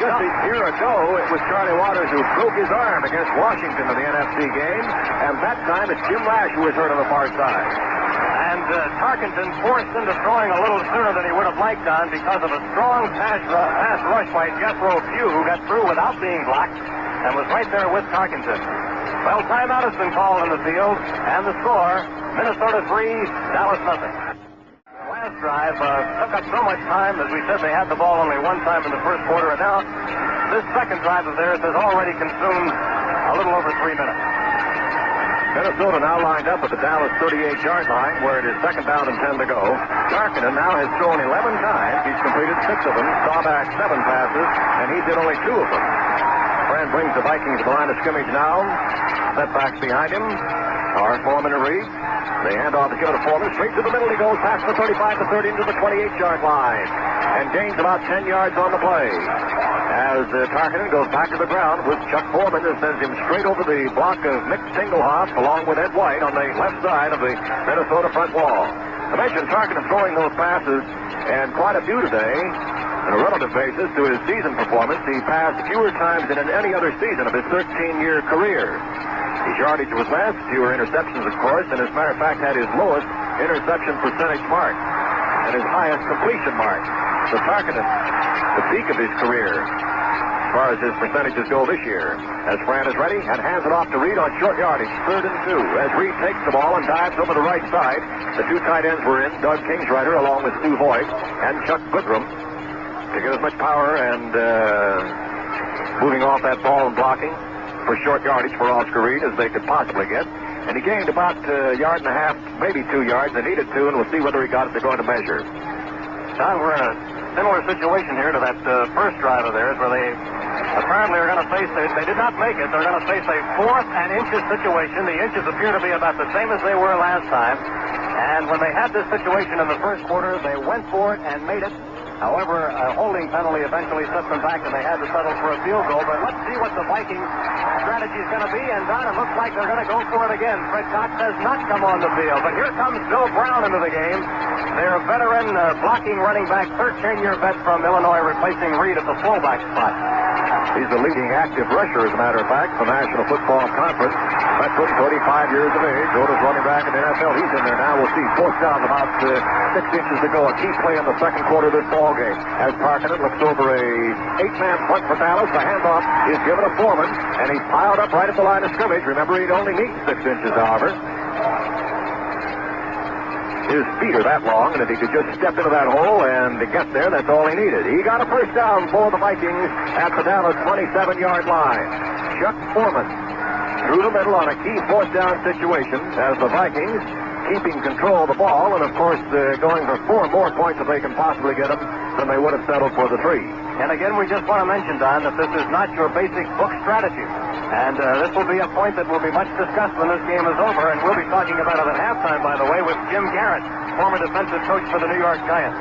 Just a year ago, it was Charlie Waters who broke his arm against Washington in the NFC game, and that time it's Jim Lash who was hurt on the far side. And Tarkenton forced into throwing a little sooner than he would have liked on because of a strong pass rush by Jethro Pugh, who got through without being blocked and was right there with Tarkenton. Well, timeout has been called in the field, and the score, Minnesota 3, Dallas nothing. Last drive took up so much time. As we said, they had the ball only one time in the first quarter, and now this second drive of theirs has already consumed a little over 3 minutes. Minnesota now lined up at the Dallas 38-yard line, where it is 2nd down and 10 to go. Tarkenton now has thrown 11 times. He's completed 6 of them, saw back 7 passes, and he did only 2 of them. Fran brings the Vikings to the line of scrimmage now. Setbacks behind him are Foreman and Reed. They hand off the given to Foreman. Straight to the middle he goes, past the 35 to 30 into the 28-yard line. And gains about 10 yards on the play. As Tarkenton goes back to the ground with Chuck Foreman and sends him straight over the block of Mick Singlehoff along with Ed White on the left side of the Minnesota front wall. I mentioned Tarkenton throwing those passes, and quite a few today. On a relative basis to his season performance, he passed fewer times than in any other season of his 13-year career. His yardage was less, fewer interceptions, of course, and as a matter of fact had his lowest interception percentage mark and his highest completion mark. So Tarkenton, the peak of his career as far as his percentages go this year. As Fran is ready and hands it off to Reed on short yardage, 3rd and 2. As Reed takes the ball and dives over the right side, the 2 tight ends were in, Doug Kingsrider along with Stu Voigt and Chuck Goodrum, to get as much power and moving off that ball and blocking for short yardage for Oscar Reed as they could possibly get. And he gained about a yard and a half, maybe 2 yards. They needed 2, and we'll see whether he got it. They're going to measure. Don, we're in a similar situation here to that first drive of theirs where they apparently are going to face, they did not make it. They're going to face a 4th and inches situation. The inches appear to be about the same as they were last time. And when they had this situation in the first quarter, they went for it and made it. However, a holding penalty eventually set them back, and they had to settle for a field goal. But let's see what the Vikings' strategy is going to be. And, Don, it looks like they're going to go for it again. Fred Cox has not come on the field. But here comes Bill Brown into the game. Their veteran blocking running back, 13-year vet from Illinois, replacing Reed at the fullback spot. He's the leading active rusher, as a matter of fact, for the National Football Conference. Veteran, 35 years of age. Oldest running back in the NFL. He's in there now. We'll see. Fourth down, about 6 inches to go. A key play in the second quarter of this ball game. As Tarkinen looks over a 8-man punt for Dallas. The handoff is given to Foreman, and he's piled up right at the line of scrimmage. Remember, he'd only need 6 inches, however. His feet are that long, and if he could just step into that hole and get there, that's all he needed. He got a first down for the Vikings at the Dallas 27-yard line. Chuck Foreman through the middle on a key fourth down situation as the Vikings keeping control of the ball, and of course going for 4 more points if they can possibly get them than they would have settled for the 3. And again, we just want to mention, Don, that this is not your basic book strategy. And this will be a point that will be much discussed when this game is over, and we'll be talking about it at halftime, by the way, with Jim Garrett, former defensive coach for the New York Giants.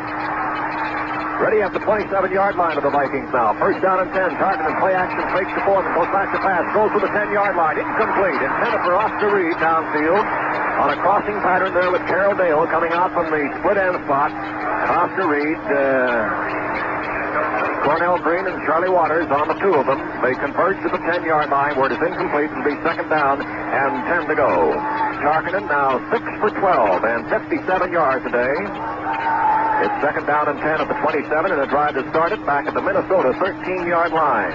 Ready at the 27-yard line of the Vikings now. First down and 10. Tarkinen play action, fakes the Foreman, goes back to pass, goes to the 10-yard line. Incomplete. Intended for Oscar Reed downfield on a crossing pattern there with Carroll Dale coming out from the split end spot. And Oscar Reed, Cornell Green and Charlie Waters on the 2 of them. They converge to the 10-yard line where it is incomplete. It'll be second down and 10 to go. Tarkinen now 6 for 12 and 57 yards today. It's second down and 10 at the 27, and a drive that started back at the Minnesota 13-yard line.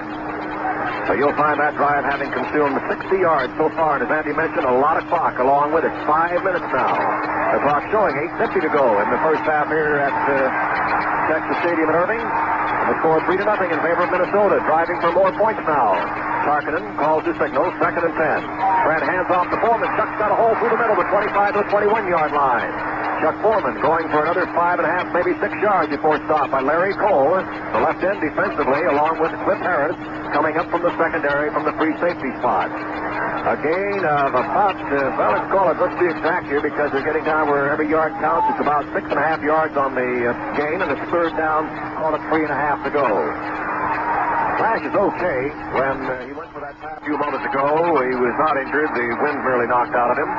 So you'll find that drive having consumed 60 yards so far, and as Andy mentioned, a lot of clock along with it. 5 minutes now. The clock showing 8:50 to go in the first half here at Texas Stadium in Irving. And the score 3-0 in favor of Minnesota, driving for more points now. Tarkinen calls his signal, second and 10. Brad hands off to Foreman. Chuck's got a hole through the middle, the 25 to the 21-yard line. Chuck Foreman going for another 5.5, maybe 6 yards before stopped by Larry Cole, the left end defensively, along with Cliff Harris, coming up from the secondary from the free safety spot. A gain of about, let's call it, let's be exact here because they're getting down where every yard counts. It's about 6.5 yards on the gain, and it's third down, call it 3.5 to go. Flash is okay. When he went for that pass a few moments ago, he was not injured. The wind merely knocked out of him.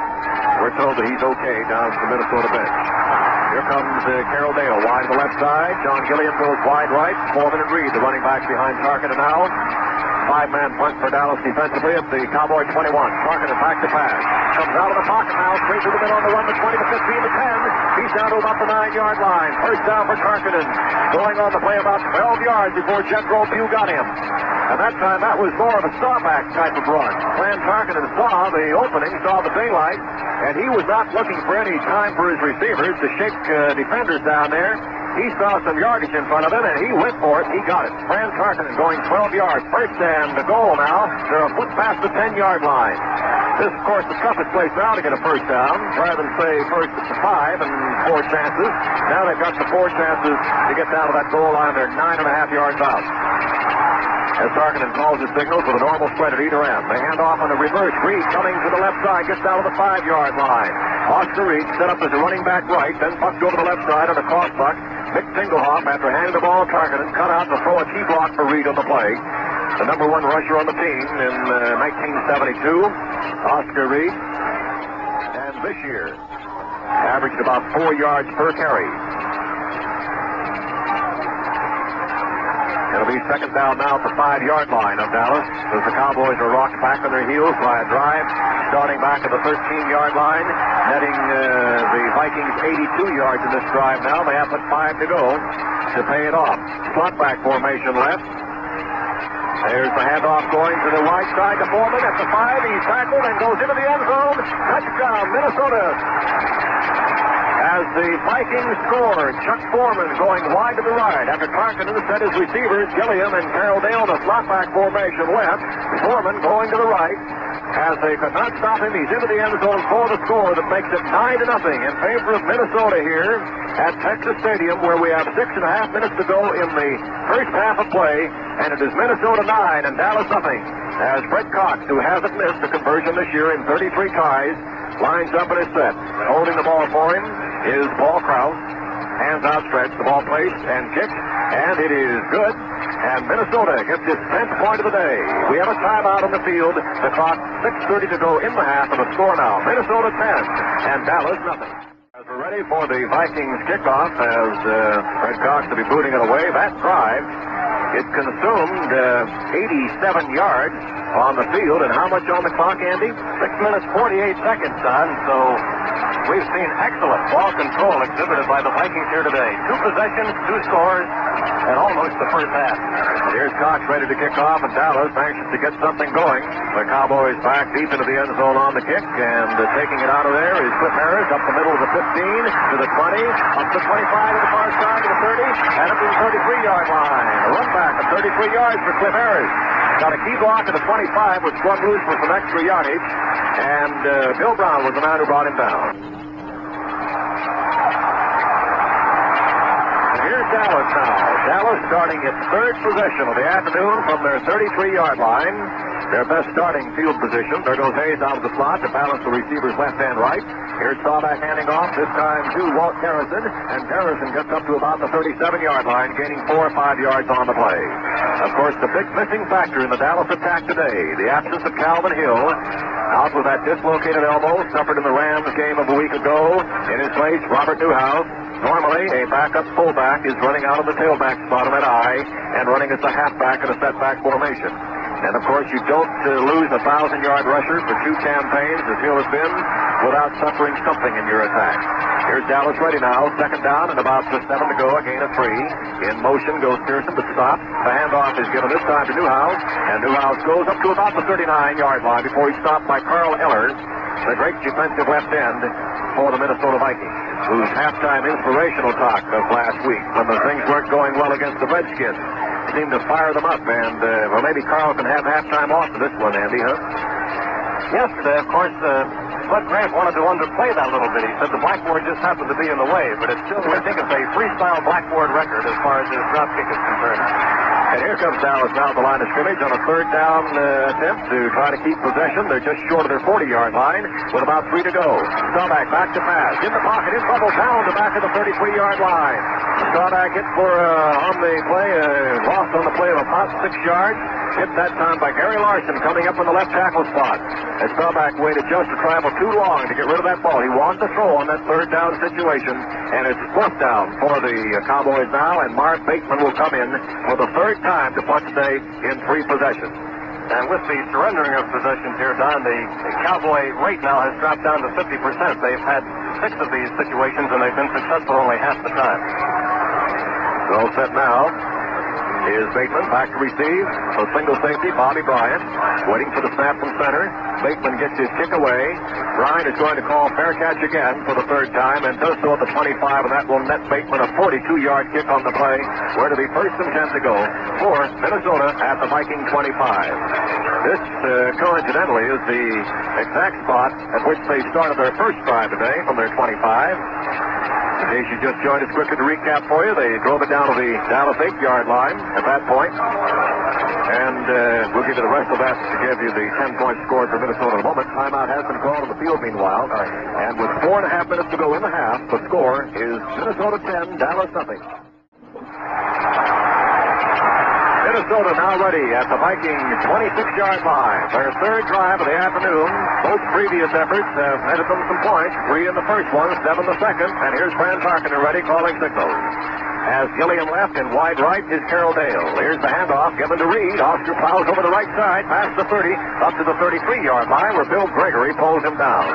We're told that he's okay down at the Minnesota bench. Here comes Carroll Dale wide to the left side. John Gilliam goes wide right. Foreman and Reed, the running backs behind Tarkinen now. 5-man punt for Dallas defensively at the Cowboy 21. Tarkinen back to pass. Comes out of the pocket now, straight to the middle on the run, the 20 to 15 to 10. He's down to about the 9-yard line. First down for Tarkinen. Going on the play about 12 yards before Jethro Pugh got him. And that time, that was more of a stop-back type of run. Fran Tarkinen saw the opening, saw the daylight, and he was not looking for any time for his receivers to shake defenders down there. He saw some yardage in front of him, and he went for it. He got it. Fran Tarkinen going 12 yards. First and the goal now. They're a foot past the 10-yard line. This, of course, the toughest place now to get a first down. Rather than say first at the 5 and 4 chances. Now they've got the 4 chances to get down to that goal line. They're 9.5 yards out. As Tarkinen calls his signals with a normal spread at either end. They hand off on the reverse. Reed coming to the left side, gets down to the 5-yard line. Oscar Reed set up as a running back right, then pucked over the left side on a cross puck. Mick Tingelhoff, after handing the ball to Tarkinen, cut out to throw a key block for Reed on the play. The number 1 rusher on the team in 1972, Oscar Reed. And this year, averaged about 4 yards per carry. It'll be second down now at the 5-yard line of Dallas as the Cowboys are rocked back on their heels by a drive starting back at the 13-yard line, netting the Vikings 82 yards in this drive now. They have but 5 to go to pay it off. Slot back formation left. There's the handoff going to the right side to Foreman at the 5. He's tackled and goes into the end zone. Touchdown, Minnesota. As the Vikings score, Chuck Foreman going wide to the right after Tarkinen set his receivers, Gilliam and Carroll Dale, the slot back formation left. Foreman going to the right. As they could not stop him, he's into the end zone for the score that makes it 9-0 in favor of Minnesota here at Texas Stadium, where we have 6.5 minutes to go in the first half of play, and it is Minnesota 9 and Dallas nothing. As Fred Cox, who hasn't missed a conversion this year in 33 tries, lines up and is set. Holding the ball for him is Paul Krause. Hands outstretched, the ball placed and kicked, and it is good. And Minnesota gets its 10th point of the day. We have a timeout on the field. The clock, 6:30 to go in the half, and the score now, Minnesota 10 and Dallas nothing. As we're ready for the Vikings kickoff, as Fred Cox to be booting it away, that drive It consumed 87 yards on the field, and how much on the clock, Andy? 6 minutes, 48 seconds, Don. So we've seen excellent ball control exhibited by the Vikings here today. 2 possessions, 2 scores, and almost the first half. Here's Cox ready to kick off, and Dallas anxious to get something going. The Cowboys back deep into the end zone on the kick, and taking it out of there is Cliff Harris up the middle of the 15, to the 20, up to 25 to the far side to the 30, and up to the 33-yard line. A run back of 33 yards for Cliff Harris. Got a key block at the 25, which swung loose for some extra yardage, and Bill Brown was the man who brought him down. Here's Dallas now. Dallas starting its 3rd possession of the afternoon from their 33-yard line. Their best starting field position. There goes Hayes out of the slot to balance the receivers left and right. Here's Staubach handing off, this time to Walt Harrison. And Harrison gets up to about the 37-yard line, gaining 4 or 5 yards on the play. Of course, the big missing factor in the Dallas attack today, the absence of Calvin Hill. Out with that dislocated elbow, suffered in the Rams game of a week ago. In his place, Robert Newhouse. Normally, a backup fullback is running out of the tailback spot on that eye and running as a halfback in a setback formation. And, of course, you don't lose a 1,000-yard rusher for 2 campaigns, as Hill has been, without suffering something in your attack. Here's Dallas ready now. 2nd down and about 7 to go. A gain of 3. In motion goes Pearson, but stops. The handoff is given this time to Newhouse. And Newhouse goes up to about the 39-yard line before he's stopped by Carl Eller, the great defensive left end for the Minnesota Vikings, whose halftime inspirational talk of last week when the things weren't going well against the Redskins seemed to fire them up. And, well, maybe Carl can have halftime off to this one, Andy, huh? Yes, of course, Bud Grant wanted to underplay that a little bit. He said the blackboard just happened to be in the way, but it's still, I think it's a freestyle blackboard record as far as his drop kick is concerned. And here comes Dallas now at the line of scrimmage on a 3rd down attempt to try to keep possession. They're just short of their 40-yard line with about 3 to go. Staubach back to pass. In the pocket, in trouble, down to back of the 33-yard line. Staubach hit for on the play, lost on the play of about 6 yards. Hit that time by Gary Larson coming up in the left tackle spot. As Staubach waited just to travel too long to get rid of that ball. He wants to throw on that 3rd down situation, and it's 4th down for the Cowboys now, and Mark Bateman will come in for the 3rd time to punch today in 3 possessions. And with the surrendering of possessions here, Don, the Cowboy rate now has dropped down to 50%. They've had 6 of these situations, and they've been successful only half the time. All set now. Is Bateman back to receive. So single safety, Bobby Bryant, waiting for the snap from center. Bateman gets his kick away. Bryant is going to call fair catch again for the 3rd time and does so at the 25, and that will net Bateman a 42-yard kick on the play, where to be 1st and 10 to go for Minnesota at the Viking 25. This, coincidentally, is the exact spot at which they started their first drive today from their 25. In case you just joined us, quickly to recap for you, they drove it down to the Dallas 8-yard line at that point. And we'll give you the rest of that to give you the 10-point score for Minnesota in a moment. Timeout has been called on the field meanwhile. And with 4.5 minutes to go in the half, the score is Minnesota 10, Dallas nothing. Minnesota now ready at the Viking 26-yard line. Their 3rd drive of the afternoon. Both previous efforts have netted them some points. 3 in the first one, 7 the second. And here's Fran Tarkenton ready, calling signals. As Gilliam left and wide right is Carroll Dale. Here's the handoff given to Reed. Oscar plows over the right side, past the 30, up to the 33-yard line where Bill Gregory pulls him down.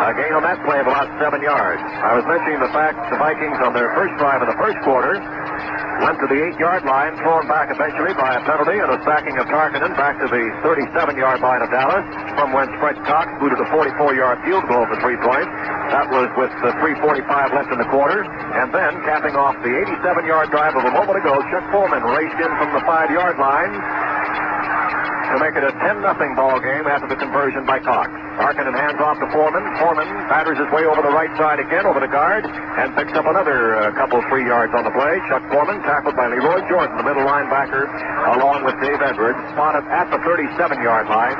A gain on that play of about 7 yards. I was mentioning the fact the Vikings on their first drive of the first quarter went to the 8-yard line, thrown back eventually by a penalty and a sacking of Tarkenton back to the 37-yard line of Dallas, from whence Fred Cox booted a 44-yard field goal for 3 points. That was with 3:45 left in the quarter. And then, capping off the 87-yard drive of a moment ago, Chuck Foreman raced in from the 5-yard line to make it a 10-0 ball game after the conversion by Cox. Tarkenton hands off to Foreman. Foreman batters his way over the right side again, over the guard, and picks up another couple 3 yards on the play. Chuck Foreman, tackled by Leroy Jordan, the middle linebacker, along with Dave Edwards, spotted at the 37-yard line.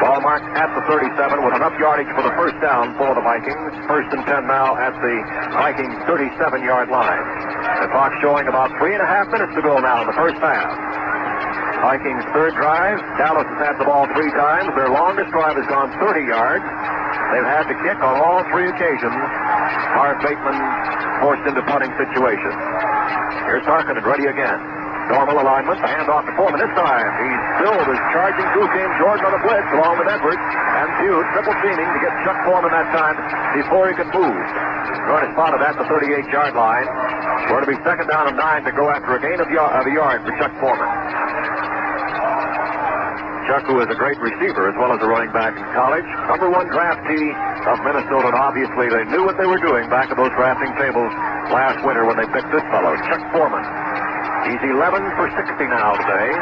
Ball marked at the 37 with enough yardage for the 1st down for the Vikings. 1st and 10 now at the Vikings 37-yard line. The clock showing about 3.5 minutes to go now in the first half. Vikings' 3rd drive. Dallas has had the ball 3 times. Their longest drive has gone 30 yards. They've had to kick on all 3 occasions. Marv Bateman forced into punting situation. Here's Tarkenton ready again. Normal alignment. The handoff to Foreman this time. He still was charging through James Jordan on the blitz along with Edwards. And Pugh triple teaming to get Chuck Foreman that time before he could move. Going to spot it at the 38-yard line. Going to be second down and 9 to go after a gain of a yard for Chuck Foreman. Chuck, who is a great receiver as well as a running back in college. Number 1 draftee of Minnesota, and obviously they knew what they were doing back at those drafting tables last winter when they picked this fellow, Chuck Foreman. He's 11 for 60 now today,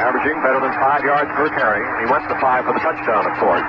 averaging better than 5 yards per carry. He went to 5 for the touchdown, of course.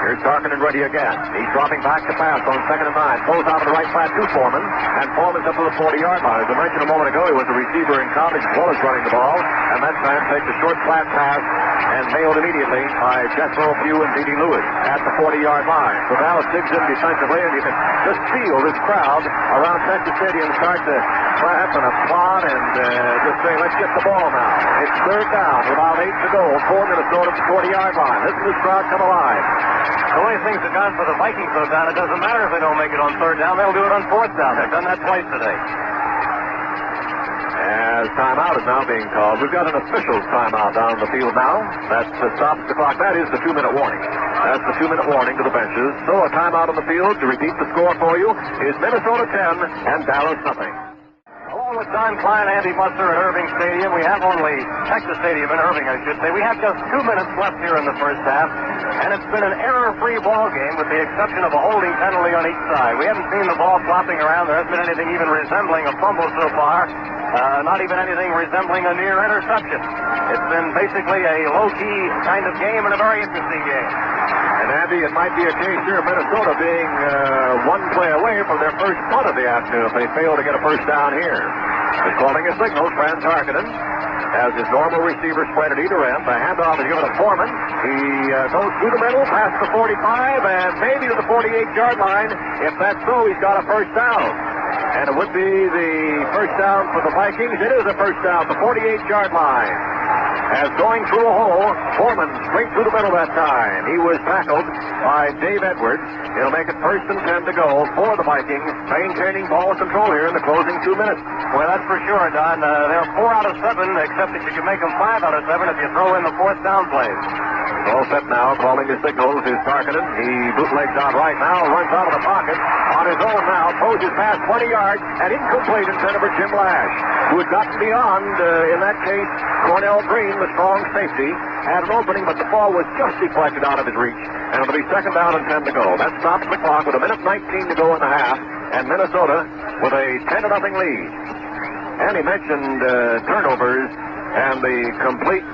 Here's Tarkenton ready again. He's dropping back to pass on second and 9. Pulls out of the right flat to Foreman, and Foreman's up to the 40-yard line. As I mentioned a moment ago, he was a receiver in college as well as running the ball, and that time takes a short flat pass and nailed immediately by Jethro Pugh and D.D. Lewis at the 40-yard line. So Dallas digs in defensively, and you can just feel this crowd around Texas Stadium start to clap and applaud and just say, let's get the ball now. It's third down, about 8 to go for Minnesota at the 40-yard line. Listen to this crowd come alive. The way things have gone for the Vikings, though, Don, it doesn't matter if they don't make it on third down. They'll do it on fourth down. They've done that twice today. As timeout is now being called. We've got an official timeout down the field now. That stops the clock. That is the 2-minute warning. That's the 2-minute warning to the benches. So a timeout on the field to repeat the score for you is Minnesota 10 and Dallas nothing. Along with Don Klein, Andy Buster at Irving Stadium, we have only Texas Stadium in Irving, I should say. We have just 2 minutes left here in the first half, and it's been an error-free ball game with the exception of a holding penalty on each side. We haven't seen the ball flopping around. There hasn't been anything even resembling a fumble so far. Not even anything resembling a near interception. It's been basically a low-key kind of game and a very interesting game. And Andy, it might be a case here of Minnesota being one play away from their first punt of the afternoon if they fail to get a first down here. He's calling a signal. Fran Tarkenton has his normal receiver spread at either end. The handoff is given to Foreman. He goes through the middle, past the 45, and maybe to the 48-yard line. If that's so, he's got a first down. And it would be the first down for the Vikings. It is a first down, the 48-yard line. As going through a hole, Foreman straight through the middle that time. He was tackled by Dave Edwards. It'll make it first and 10 to go for the Vikings, maintaining ball control here in the closing 2 minutes. Well, that's for sure, Don. They're 4 out of 7, except that you can make them 5 out of 7 if you throw in the fourth down plays. All set now, calling his signals is Tarkenton. He bootlegs out right now, runs out of the pocket. On his own now, throws his pass 20 yards, and incomplete intended for Jim Lash, who had gotten beyond, in that case, Cornell Green, the strong safety, had an opening, but the ball was just deflected out of his reach. And it'll be second down and 10 to go. That stops the clock with 1:19 to go in the half, and Minnesota with a 10-0 lead. And he mentioned turnovers and the complete...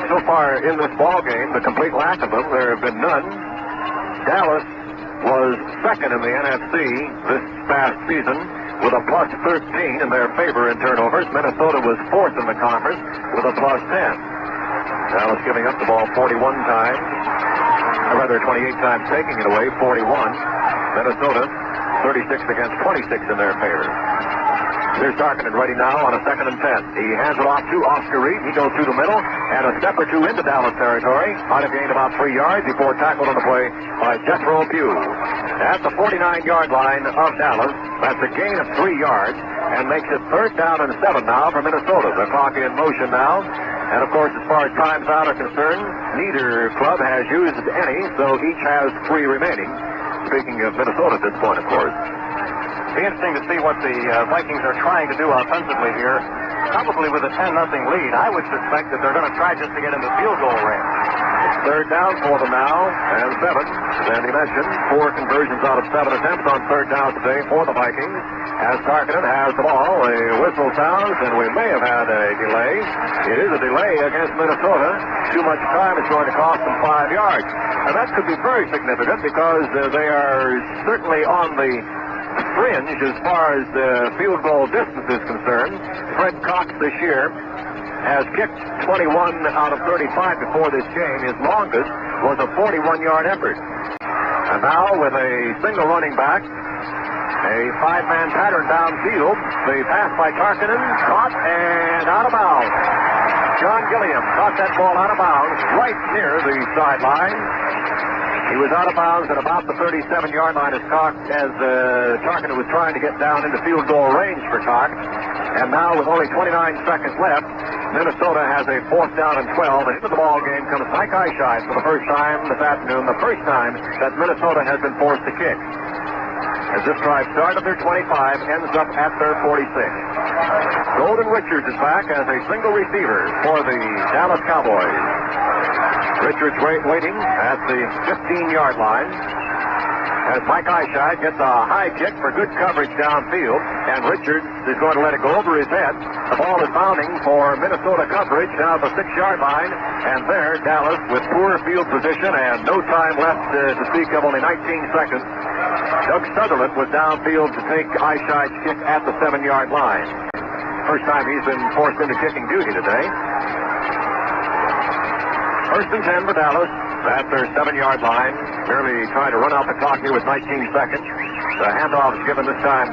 so far in this ball game, the complete lack of them, there have been none. Dallas was second in the NFC this past season with a plus 13 in their favor in turnovers. Minnesota was fourth in the conference with a plus 10. Dallas giving up the ball 41 times, or rather 28 times taking it away, 41. Minnesota 36 against 26 in their favor. Here's Tarkenton ready now on a second and 10. He hands it off to Oscar Reed. He goes through the middle and a step or two into Dallas territory. Might have gained about 3 yards before tackled on the play by Jethro Pugh. At the 49-yard line of Dallas, that's a gain of 3 yards and makes it third down and 7 now for Minnesota. The clock in motion now. And, of course, as far as times out are concerned, neither club has used any, so each has 3 remaining. Speaking of Minnesota at this point, of course. It'll be interesting to see what the Vikings are trying to do offensively here. Probably with a 10-0 lead. I would suspect that they're going to try just to get in the field goal range. It's third down for them now, and 7. As Andy mentioned, 4 conversions out of 7 attempts on third down today for the Vikings. As Tarkenton has the ball, a whistle sounds, and we may have had a delay. It is a delay against Minnesota. Too much time is going to cost them 5 yards. And that could be very significant because they are certainly on the fringe as far as the field goal distance is concerned. Fred Cox this year has kicked 21 out of 35 before this game. His longest was a 41-yard effort. And now with a single running back, a 5-man pattern downfield, the pass by Tarkenton, caught and out of bounds. John Gilliam caught that ball out of bounds right near the sideline. He was out of bounds at about the 37-yard line as Tarkenton was trying to get down into field goal range for Cox. And now with only 29 seconds left, Minnesota has a 4th down and 12. And into the ball game comes Mike Eichheit for the first time this afternoon, the first time that Minnesota has been forced to kick. As this drive starts at their 25, ends up at their 46. Golden Richards is back as a single receiver for the Dallas Cowboys. Richards waiting at the 15-yard line as Mike Eichheit gets a high kick for good coverage downfield, and Richards is going to let it go over his head. The ball is bounding for Minnesota coverage down at the 6-yard line, and there, Dallas with poor field position and no time left to speak of, only 19 seconds. Doug Sutherland was downfield to take Eichheit's kick at the 7-yard line. First time he's been forced into kicking duty today. 1st and 10 for Dallas. That's their 7-yard line. Merely trying to run out the clock here with 19 seconds. The handoff is given this time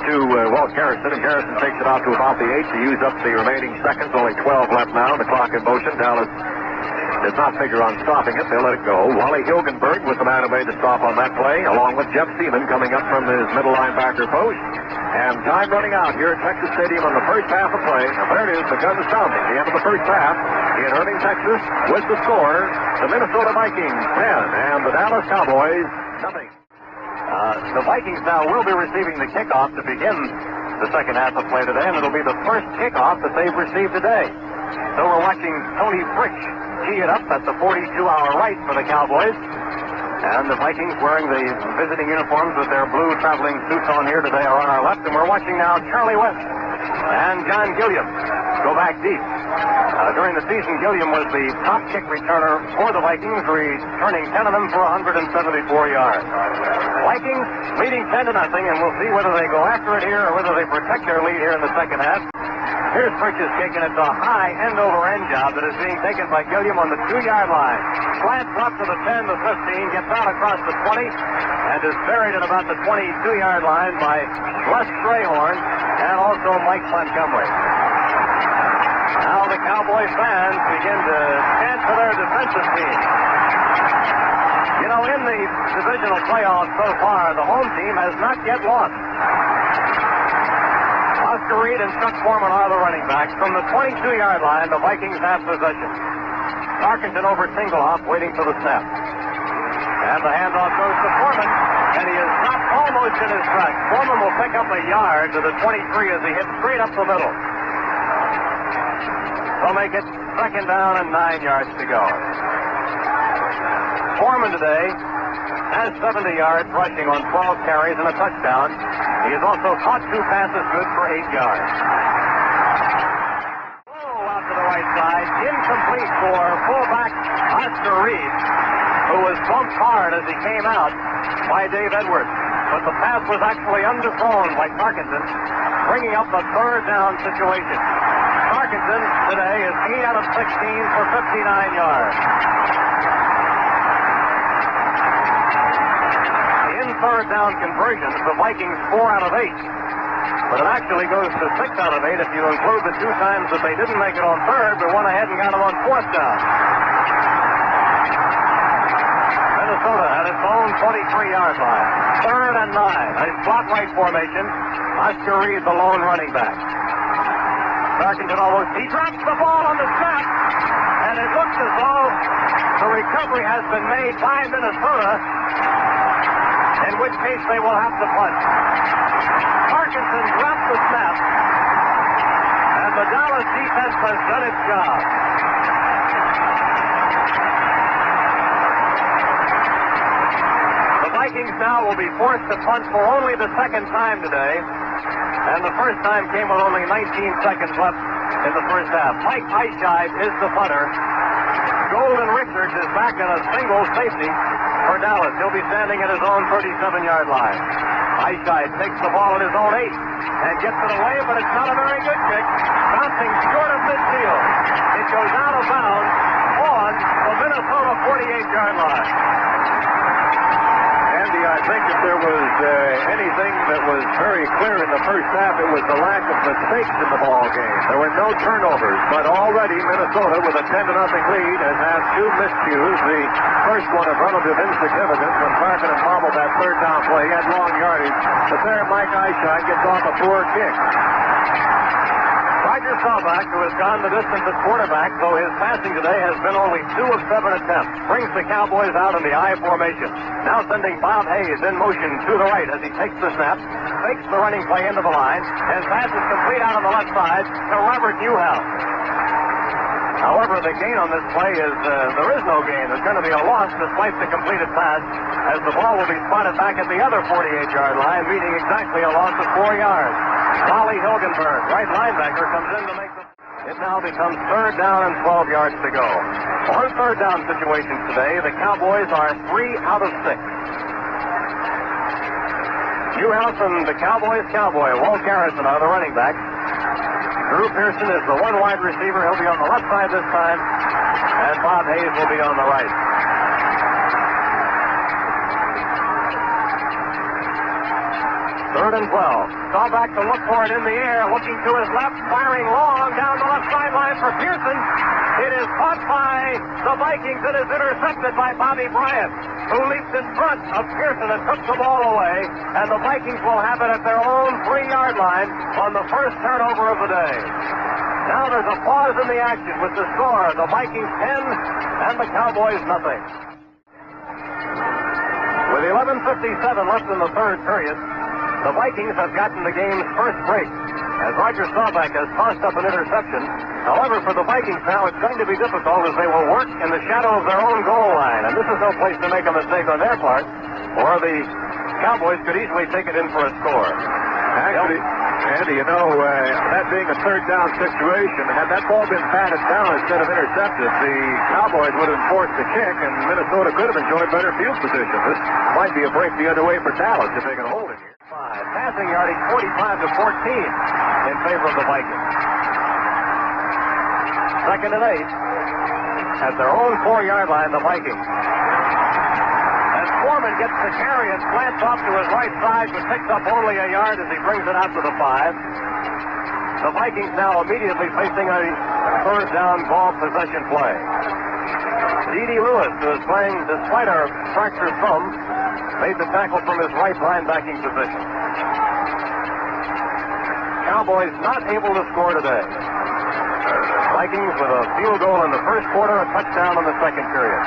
to Walt Harrison, and Harrison takes it out to about the 8 to use up the remaining seconds. Only 12 left now. The clock in motion. Dallas does not figure on stopping it. They'll let it go. Wally Hilgenberg was the man who made the stop on that play, along with Jeff Seaman coming up from his middle linebacker post. And time running out here at Texas Stadium on the first half of play. And there it is, the gun sounding. The end of the first half in Irving, Texas, with the score, the Minnesota Vikings 10 and the Dallas Cowboys nothing. The Vikings now will be receiving the kickoff to begin the second half of play today, and it'll be the first kickoff that they've received today. So we're watching Tony Frisch tee it up at the 42-hour right for the Cowboys. And the Vikings wearing the visiting uniforms with their blue traveling suits on here today are on our left. And we're watching now Charlie West and John Gilliam go back deep. During the season, Gilliam was the top kick returner for the Vikings, returning 10 of them for 174 yards. Vikings leading 10-0, and we'll see whether they go after it here or whether they protect their lead here in the second half. Here's Frisch's kick, and it's a high end-over-end job that is being taken by Gilliam on the 2-yard line. Slants up to the 10, the 15, gets out across the 20, and is buried at about the 22-yard line by Les Strayhorn and also Mike Montgomery. Now the Cowboy fans begin to chant for their defensive team. You know, in the divisional playoffs so far, the home team has not yet lost. Oscar Reed and Chuck Foreman are the running backs. From the 22-yard line, the Vikings have possession. Tarkenton over Tingelhoff waiting for the snap. And the handoff goes to Foreman, and he is stopped almost in his tracks. Foreman will pick up a yard to the 23 as he hits straight up the middle. They'll make it 2nd down and 9 yards to go. Foreman today has 70 yards rushing on 12 carries and a touchdown. He has also caught 2 passes good for 8 yards. Oh, out to the right side. Incomplete for fullback Oscar Reed, who was bumped hard as he came out by Dave Edwards. But the pass was actually underthrown by Tarkenton, bringing up a 3rd down situation. Tarkenton today is 8 out of 16 for 59 yards. In 3rd down conversions, the Vikings 4 out of 8. But it actually goes to 6 out of 8 if you include the 2 times that they didn't make it on 3rd, but went ahead and got it on 4th down. Minnesota at its own 23-yard line. 3rd and 9. A slot right formation. Oscar Reed, the lone running back. Tarkenton almost, he drops the ball on the snap, and it looks as though the recovery has been made by Minnesota, in which case they will have to punt. Tarkenton dropped the snap, and the Dallas defense has done its job. The Vikings now will be forced to punt for only the 2nd time today. And the first time came with only 19 seconds left in the first half. Mike Eichheit is the punter. Golden Richards is back in a single safety for Dallas. He'll be standing at his own 37-yard line. Eichheit takes the ball at his own 8 and gets it away, but it's not a very good kick. Bouncing short of midfield. It goes out of bounds on the Minnesota 48-yard line. Andy, I think if there was anything that was very clear in the first half, it was the lack of mistakes in the ball game. There were no turnovers, but already Minnesota, with a 10-0 lead, has had 2 miscues. The first one of relative insignificance when Parkin and bobbled that 3rd down play. He had long yardage, but there Mike Eichheit gets off a poor kick. Roger Staubach, who has gone the distance at quarterback, though his passing today has been only 2 of 7 attempts, brings the Cowboys out in the I formation. Now sending Bob Hayes in motion to the right as he takes the snap, fakes the running play into the line, and passes complete out on the left side to Robert Newhouse. However, the gain on this play is, there is no gain. There's going to be a loss despite the completed pass, as the ball will be spotted back at the other 48-yard line, meaning exactly a loss of 4 yards. Wally Hilgenberg, right linebacker, comes in to make the... It now becomes 3rd down and 12 yards to go. On 3rd down situations today, the Cowboys are 3 out of 6. Newhouse and the Cowboys cowboy, Walt Garrison, are the running backs. Drew Pearson is the 1 wide receiver. He'll be on the left side this time, and Bob Hayes will be on the right. 3rd and 12. Staubach to look for it in the air, looking to his left, firing long down the left sideline for Pearson. It is caught by the Vikings. It is intercepted by Bobby Bryant, who leaped in front of Pearson and took the ball away. And the Vikings will have it at their own 3-yard line on the first turnover of the day. Now there's a pause in the action with the score, the Vikings 10 and the Cowboys nothing. With 11:57 left in the 3rd period, the Vikings have gotten the game's first break, as Roger Staubach has tossed up an interception. However, for the Vikings now, it's going to be difficult as they will work in the shadow of their own goal line. And this is no place to make a mistake on their part, or the Cowboys could easily take it in for a score. Actually, Andy, you know, that being a 3rd down situation, had that ball been batted down instead of intercepted, the Cowboys would have forced the kick, and Minnesota could have enjoyed better field position. This might be a break the other way for Dallas if they can hold it here. Passing yardage 45 to 14 in favor of the Vikings. 2nd and 8 at their own 4-yard line, the Vikings. And Foreman gets the carry and slants off to his right side, but picks up only a yard as he brings it out to the 5. The Vikings now immediately facing a 3rd down ball possession play. D.D. Lewis, who is playing despite a fractured thumb, made the tackle from his right linebacking position. Cowboys not able to score today. Vikings with a field goal in the 1st quarter, a touchdown in the 2nd period.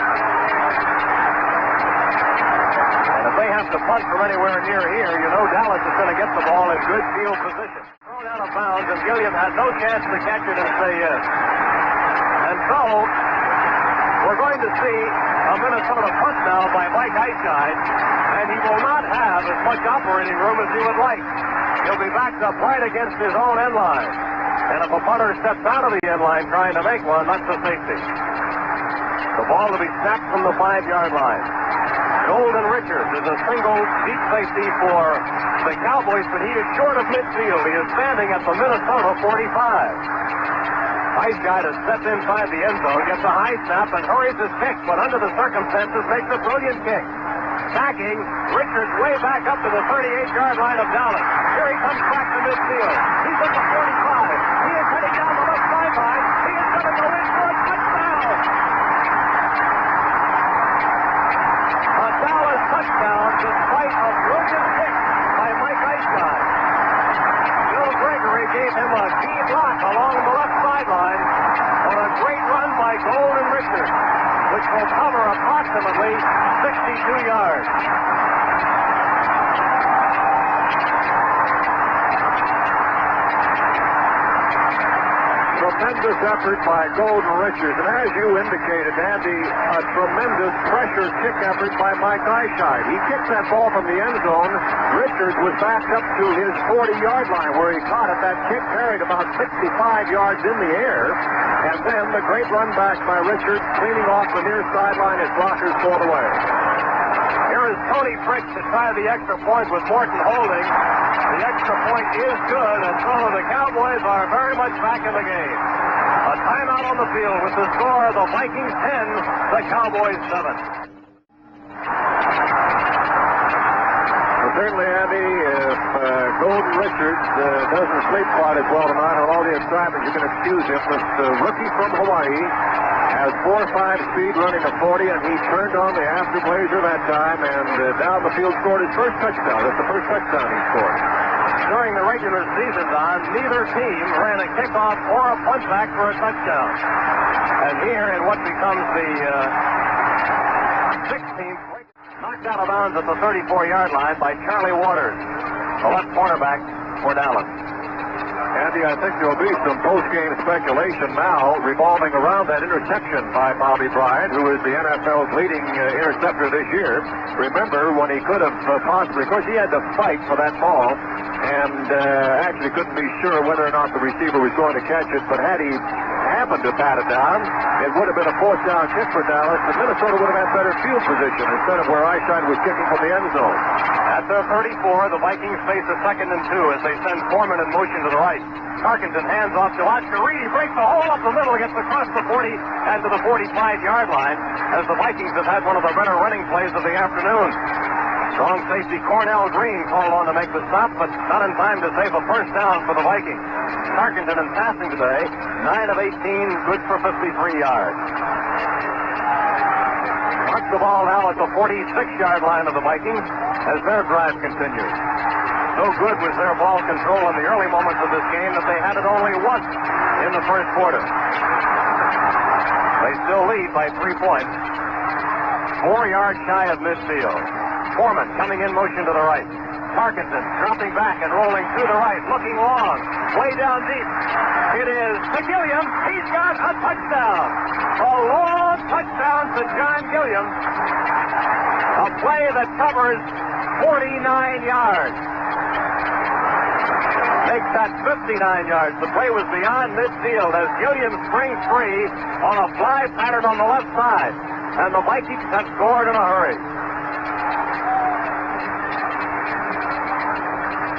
And if they have to punt from anywhere near here, you know Dallas is going to get the ball in good field position. Thrown out of bounds, and Gilliam had no chance to catch it and say yes. And so, we're going to see a Minnesota punt now by Mike Eichscheid, and he will not have as much operating room as he would like. He'll be backed up right against his own end line. And if a punter steps out of the end line trying to make one, that's a safety. The ball to be snapped from the 5-yard line. Golden Richards is a single deep safety for the Cowboys, but he is short of midfield. He is standing at the Minnesota 45. Eichscheid has stepped inside the end zone, gets a high snap, and hurries his kick, but under the circumstances makes a brilliant kick. Backing, Richards way back up to the 38-yard line of Dallas. Here he comes back to midfield. He's at the 45. He is heading down the left sideline. He is going to go in for a touchdown. A Dallas touchdown despite a brilliant kick by Mike Eichscheid. Bill Gregory gave him a key block along the left sideline on a great run by Golden Richards, which will cover approximately 62 yards. Tremendous effort by Golden Richards, and as you indicated, Andy, a tremendous pressure kick effort by Mike Eichscheid. He kicked that ball from the end zone. Richards was backed up to his 40-yard line where he caught it. That kick carried about 65 yards in the air, and then the great run back by Richards, cleaning off the near sideline as blockers pulled away. Here is Tony Frick to try the extra point with Morton holding. The extra point is good, and so the Cowboys are very much back in the game. A timeout on the field with the score, the Vikings 10, the Cowboys 7. Well, certainly, Andy, if Golden Richards doesn't sleep quite as well tonight on all the excitement, you can excuse him. This rookie from Hawaii has 4.5 speed, running a 40, and he turned on the after blazer that time, and down the field scored his first touchdown. That's the first touchdown he scored. during the regular season, Don, neither team ran a kickoff or a punchback for a touchdown. And here in what becomes the 16th, knocked out of bounds at the 34-yard line by Charlie Waters, the left cornerback for Dallas. Andy, I think there'll be some post-game speculation now revolving around that interception by Bobby Bryant, who is the NFL's leading interceptor this year. Remember when he could have possibly, of course, he had to fight for that ball and actually couldn't be sure whether or not the receiver was going to catch it, but had he happened to pat it down, it would have been a fourth down kick for Dallas, but Minnesota would have had better field position instead of where Eyeshine was kicking from the end zone. At their 34, the Vikings face a 2nd and 2 as they send Foreman in motion to the right. Tarkenton hands off to Oscar Reed. He breaks the hole up the middle, gets across the 40 and to the 45-yard line as the Vikings have had one of their better running plays of the afternoon. Strong safety Cornell Green called on to make the stop, but not in time to save a first down for the Vikings. Tarkenton in passing today, 9 of 18, good for 53 yards. Mark the ball now at the 46-yard line of the Vikings as their drive continues. So good was their ball control in the early moments of this game that they had it only once in the first quarter. They still lead by 3 points. 4 yards shy of midfield. Foreman coming in motion to the right. Tarkenton dropping back and rolling to the right, looking long, way down deep. It is to Gilliam. He's got a touchdown. A long touchdown to John Gilliam. A play that covers 49 yards. Makes that 59 yards. The play was beyond midfield as Gilliam springs free on a fly pattern on the left side. And the Vikings have scored in a hurry.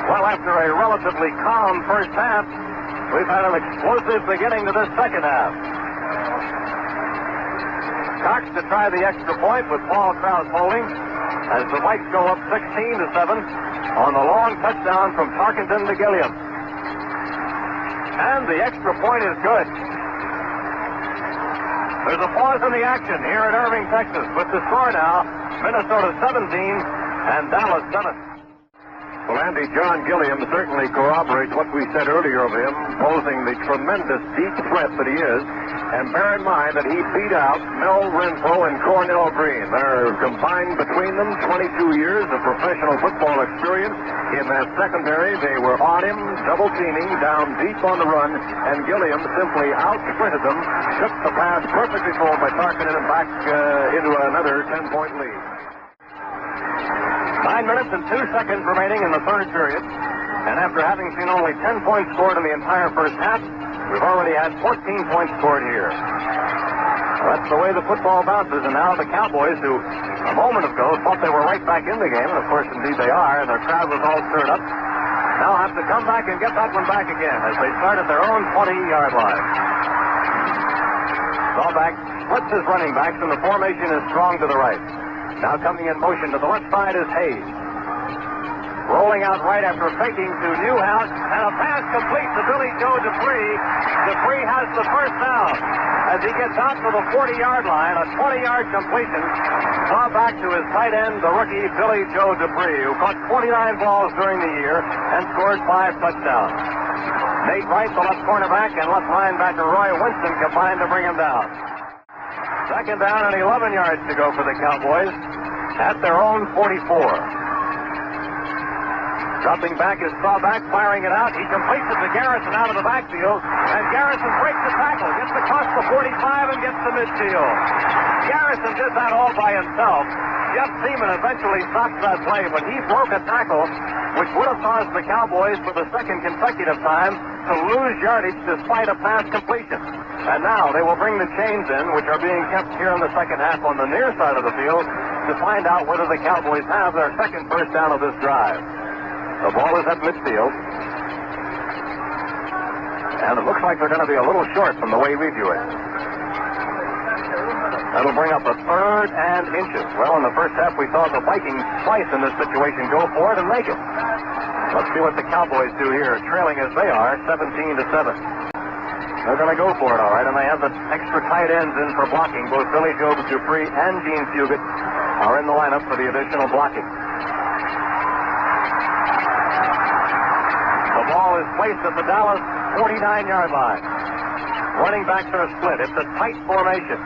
Well, after a relatively calm first half, we've had an explosive beginning to this second half. Cox to try the extra point with Paul Krause holding as the Vikes go up 16-7 on the long touchdown from Tarkenton to Gilliam. And the extra point is good. There's a pause in the action here at Irving, Texas, with the score now, Minnesota 17 and Dallas 7. Well, Andy, John Gilliam certainly corroborates what we said earlier of him, posing the tremendous deep threat that he is. And bear in mind that he beat out Mel Renfro and Cornell Green. They're combined between them 22 years of professional football experience. In that secondary, they were on him, double teaming, down deep on the run, and Gilliam simply out-sprinted them, took the pass perfectly thrown by Tarkenton and back into another 10-point lead. 9 minutes and 2 seconds remaining in the third period. And after having seen only 10 points scored in the entire first half, we've already had 14 points scored here. Well, that's the way the football bounces. And now the Cowboys, who a moment ago thought they were right back in the game, and of course, indeed they are, and their crowd was all stirred up, now have to come back and get that one back again as they start at their own 20-yard line. Drawback splits his running backs, and the formation is strong to the right. Now coming in motion to the left side is Hayes. Rolling out right after faking to Newhouse, and a pass complete to Billy Joe Dupree. Dupree has the first down as he gets out to the 40-yard line, a 20-yard completion. Saw back to his tight end, the rookie Billy Joe Dupree, who caught 49 balls during the year and scored 5 touchdowns. Nate Wright, the left cornerback, and left linebacker Roy Winston combined to bring him down. Second down and 11 yards to go for the Cowboys at their own 44. Dropping back is Strawback, firing it out. He completes it to Garrison out of the backfield, and Garrison breaks the tackle, gets across the 45 and gets to midfield. Garrison did that all by himself. Jeff Seaman eventually stopped that play, but he broke a tackle which would have caused the Cowboys for the second consecutive time to lose yardage despite a pass completion. And now they will bring the chains in, which are being kept here in the second half on the near side of the field, to find out whether the Cowboys have their second first down of this drive. The ball is at midfield. And it looks like they're going to be a little short from the way we view it. That'll bring up a third and inches. Well, in the first half, we saw the Vikings twice in this situation go for it and make it. Let's see what the Cowboys do here, trailing as they are, 17-7. They're going to go for it, all right, and they have the extra tight ends in for blocking. Both Billy Joe Dupree and Gene Fugit are in the lineup for the additional blocking. The ball is placed at the Dallas 49-yard line. Running backs are split. It's a tight formation.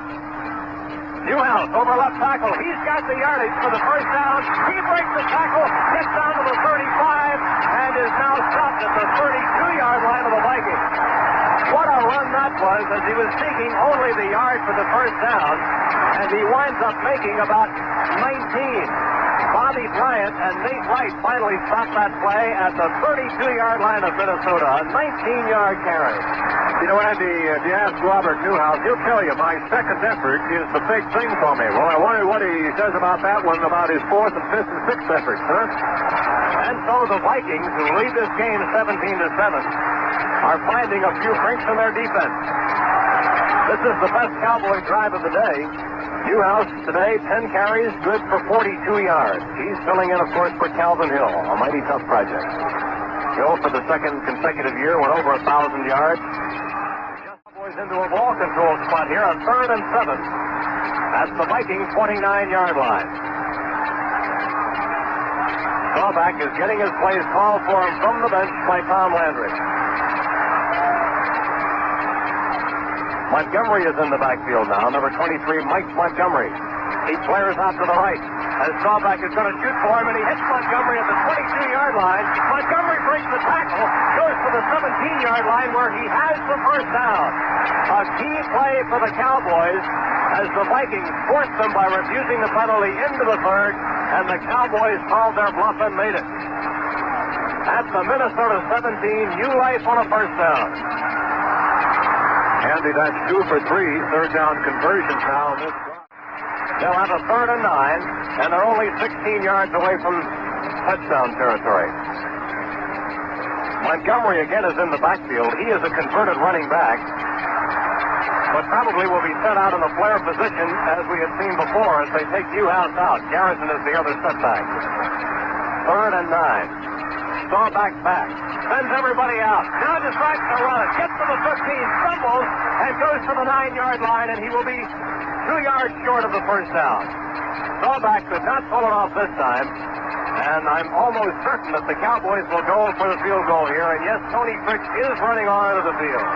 Newhouse over left tackle. He's got the yardage for the first down. He breaks the tackle, gets down to the 35, and is now stopped at the 32-yard line of the Vikings. What a run that was, as he was seeking only the yard for the first down, and he winds up making about 19. Bobby Bryant and Nate Wright finally stopped that play at the 32-yard line of Minnesota. A 19-yard carry. You know, Andy, if you ask Robert Newhouse, he'll tell you my second effort is the big thing for me. Well, I wonder what he says about that one, about his fourth and fifth and sixth efforts, huh? And so the Vikings, who lead this game 17-7, are finding a few crinks in their defense. This is the best Cowboy drive of the day. Newhouse today, 10 carries, good for 42 yards. He's filling in, of course, for Calvin Hill, a mighty tough project. Hill, for the second consecutive year, went over 1,000 yards. Cowboys into a ball control spot here on 3rd and 7. That's the Vikings' 29-yard line. Staubach is getting his plays called for him from the bench by Tom Landry. Montgomery is in the backfield now, number 23, Mike Montgomery. He flares out to the right, as Staubach is going to shoot for him, and he hits Montgomery at the 22-yard line. Montgomery breaks the tackle, goes to the 17-yard line, where he has the first down. A key play for the Cowboys, as the Vikings forced them by refusing the penalty into the third, and the Cowboys called their bluff and made it. At the Minnesota 17, new life on a first down. Andy, that's 2 for 3 third down conversions now. They'll have a 3rd and 9, and they're only 16 yards away from touchdown territory. Montgomery again is in the backfield. He is a converted running back, but probably will be set out in the flare position as we had seen before as they take Newhouse out. Garrison is the other setback. 3rd and 9. Staubach back. Sends everybody out. Now decides to run. Gets to the 15, stumbles, and goes to the 9-yard line, and he will be 2 yards short of the first down. Staubach could not pull it off this time, and I'm almost certain that the Cowboys will go for the field goal here, and yes, Tony Frick is running onto the field.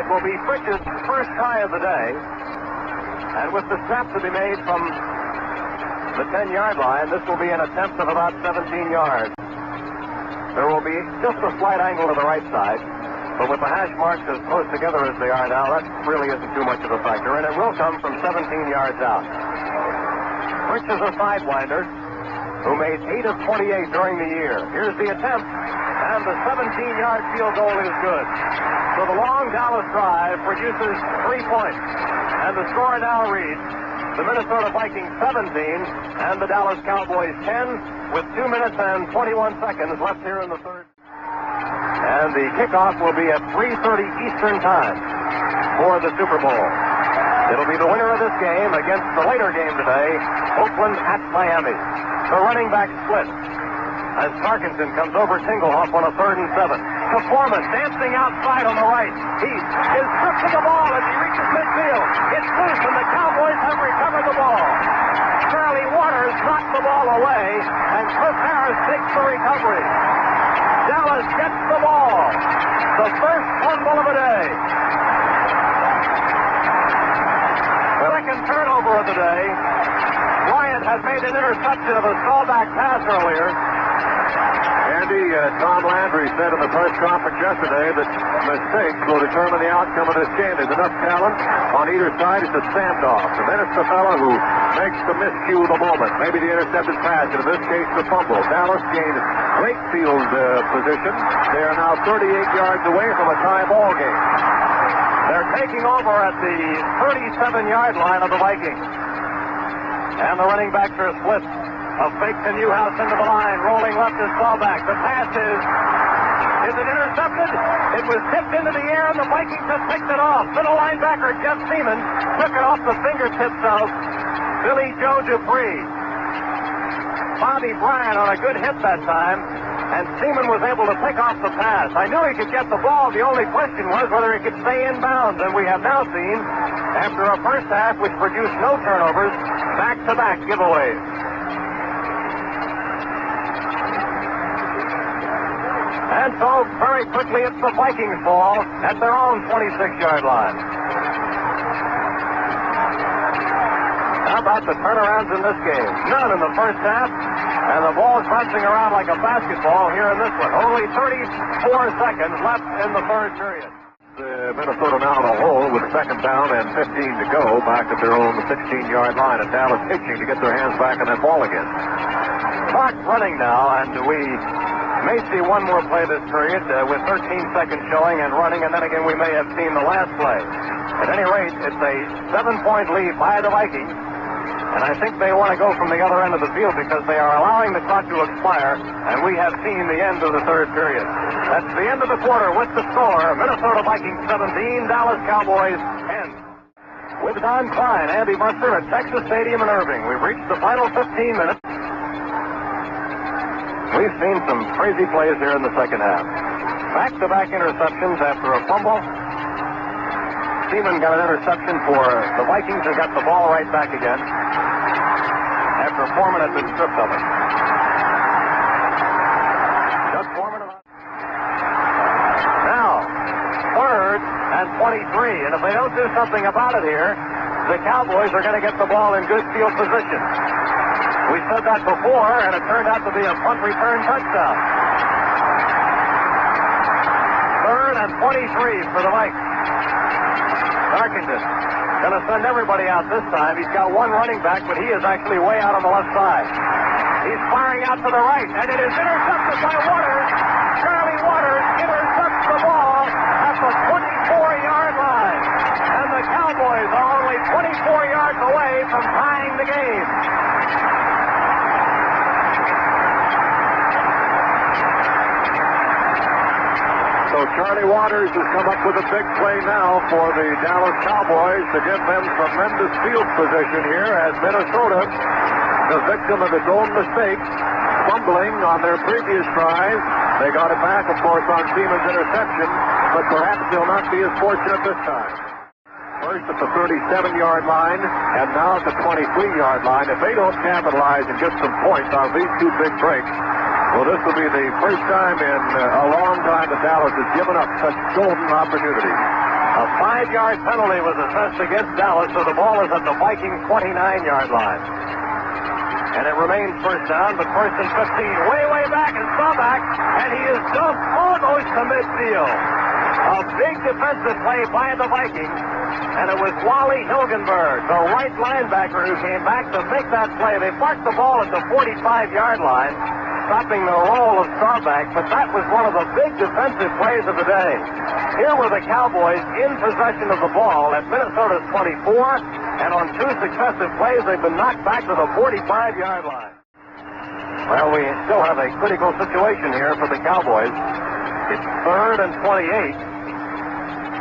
It will be Frick's first try of the day, and with the snap to be made from the 10-yard line, this will be an attempt of about 17 yards. There will be just a slight angle to the right side, but with the hash marks as close together as they are now, that really isn't too much of a factor, and it will come from 17 yards out. Rich is a sidewinder who made 8 of 28 during the year. Here's the attempt, and the 17-yard field goal is good. So the long Dallas drive produces 3 points, and the score now reads the Minnesota Vikings 17 and the Dallas Cowboys 10 with 2 minutes and 21 seconds left here in the third. And the kickoff will be at 3:30 Eastern Time for the Super Bowl. It'll be the winner of this game against the later game today, Oakland at Miami. The running back split as Parkinson comes over Tingelhoff on a 3rd and 7. To Foreman, dancing outside on the right. He is stripping the ball as he reaches midfield. It's loose, and the Cowboys have recovered the ball. Charlie Waters knocked the ball away, and Cliff Harris takes the recovery. Dallas gets the ball. The first fumble of the day. Second turnover of the day. Bryant has made an interception of a Staubach pass earlier. Andy, Tom Landry said in the press conference yesterday that mistakes will determine the outcome of this game. There's enough talent on either side. It's a standoff. And then it's the fellow who makes the miscue the moment. Maybe the intercepted pass, and in this case, the fumble. Dallas gained great field position. They are now 38 yards away from a tie ball game. They're taking over at the 37-yard line of the Vikings. And the running backs are split. A fake to Newhouse into the line. Rolling left is Staubach. The pass is it intercepted? It was tipped into the air, and the Vikings have picked it off. Middle linebacker Jeff Seaman took it off the fingertips of Billy Joe Dupree. Bobby Bryant on a good hit that time, and Seaman was able to pick off the pass. I knew he could get the ball. The only question was whether he could stay in bounds, and we have now seen, after a first half which produced no turnovers, back-to-back giveaways. And so, very quickly, it's the Vikings' ball at their own 26-yard line. How about the turnarounds in this game? None in the first half, and the ball's bouncing around like a basketball here in this one. Only 34 seconds left in the third period. Minnesota now in a hole with second down and 15 to go, back at their own 16-yard line, and Dallas pitching to get their hands back on that ball again. Clock running now, and we may see one more play this period with 13 seconds showing and running, and then again we may have seen the last play. At any rate, it's a 7-point lead by the Vikings, and I think they want to go from the other end of the field because they are allowing the clock to expire, and we have seen the end of the third period. That's the end of the quarter with the score, Minnesota Vikings 17, Dallas Cowboys 10. With Don Klein, Andy Buster at Texas Stadium in Irving, we've reached the final 15 minutes. We've seen some crazy plays here in the second half. Back-to-back interceptions after a fumble. Seaman got an interception for the Vikings and got the ball right back again after Foreman had been stripped of it. Just Foreman about. Now, 3rd and 23, and if they don't do something about it here, the Cowboys are going to get the ball in good field position. We said that before, and it turned out to be a punt return touchdown. 3rd and 23 for the Vikings. Darkington going to send everybody out this time. He's got one running back, but he is actually way out on the left side. He's firing out to the right, and it is intercepted by Waters. Charlie Waters intercepts the ball at the 24-yard line. And the Cowboys are only 24 yards away from tying the game. So Charlie Waters has come up with a big play now for the Dallas Cowboys to give them tremendous field position here as Minnesota, the victim of its own mistakes, fumbling on their previous tries. They got it back, of course, on Seaman's interception, but perhaps they'll not be as fortunate this time. First at the 37-yard line, and now at the 23-yard line. If they don't capitalize and get some points on these two big breaks, well, this will be the first time in a long time that Dallas has given up such golden opportunities. A 5-yard penalty was assessed against Dallas, so the ball is at the Vikings' 29-yard line. And it remains first down, but first and 15. Way back and Staubach, and he is dumped almost to midfield. A big defensive play by the Vikings, and it was Wally Hilgenberg, the right linebacker, who came back to make that play. They parked the ball at the 45-yard line, stopping the roll of Staubach, but that was one of the big defensive plays of the day. Here were the Cowboys in possession of the ball at Minnesota's 24, and on 2 successive plays, they've been knocked back to the 45-yard line. Well, we still have a critical situation here for the Cowboys. It's 3rd and 28,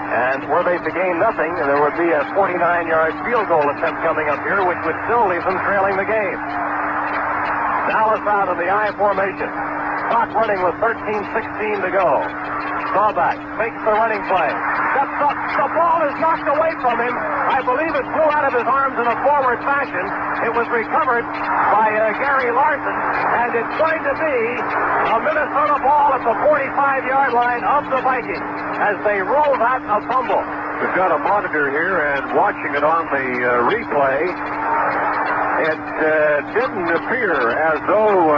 and were they to gain nothing, there would be a 49-yard field goal attempt coming up here, which would still leave them trailing the game. Dallas out of the I formation. Clock running with 13:16 to go. Staubach makes the running play. Steps up. The ball is knocked away from him. I believe it flew out of his arms in a forward fashion. It was recovered by Gary Larson, and it's going to be a Minnesota ball at the 45-yard line of the Vikings as they roll that a fumble. We've got a monitor here, and watching it on the replay, it didn't appear as though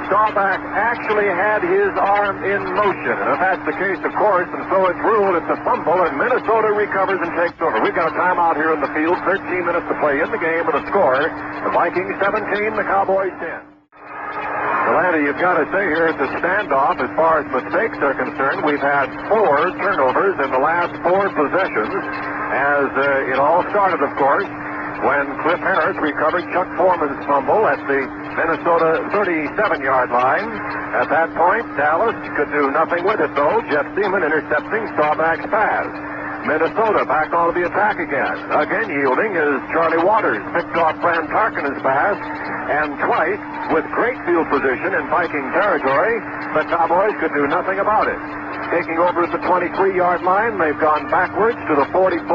Staubach actually had his arm in motion. And if that's the case, of course, and so it's ruled, it's a fumble, and Minnesota recovers and takes over. We've got a timeout here in the field, 13 minutes to play in the game, and the score, the Vikings 17, the Cowboys 10. Well, Andy, you've got to say here at the standoff, as far as mistakes are concerned, we've had 4 turnovers in the last 4 possessions, as it all started, of course, when Cliff Harris recovered Chuck Foreman's fumble at the Minnesota 37-yard line. At that point, Dallas could do nothing with it, though. Jeff Seaman intercepting Staubach's pass. Minnesota back onto the attack again. Again yielding is Charlie Waters. Picked off Fran Tarkenton's pass, and twice, with great field position in Viking territory, the Cowboys could do nothing about it. Taking over at the 23-yard line, they've gone backwards to the 44,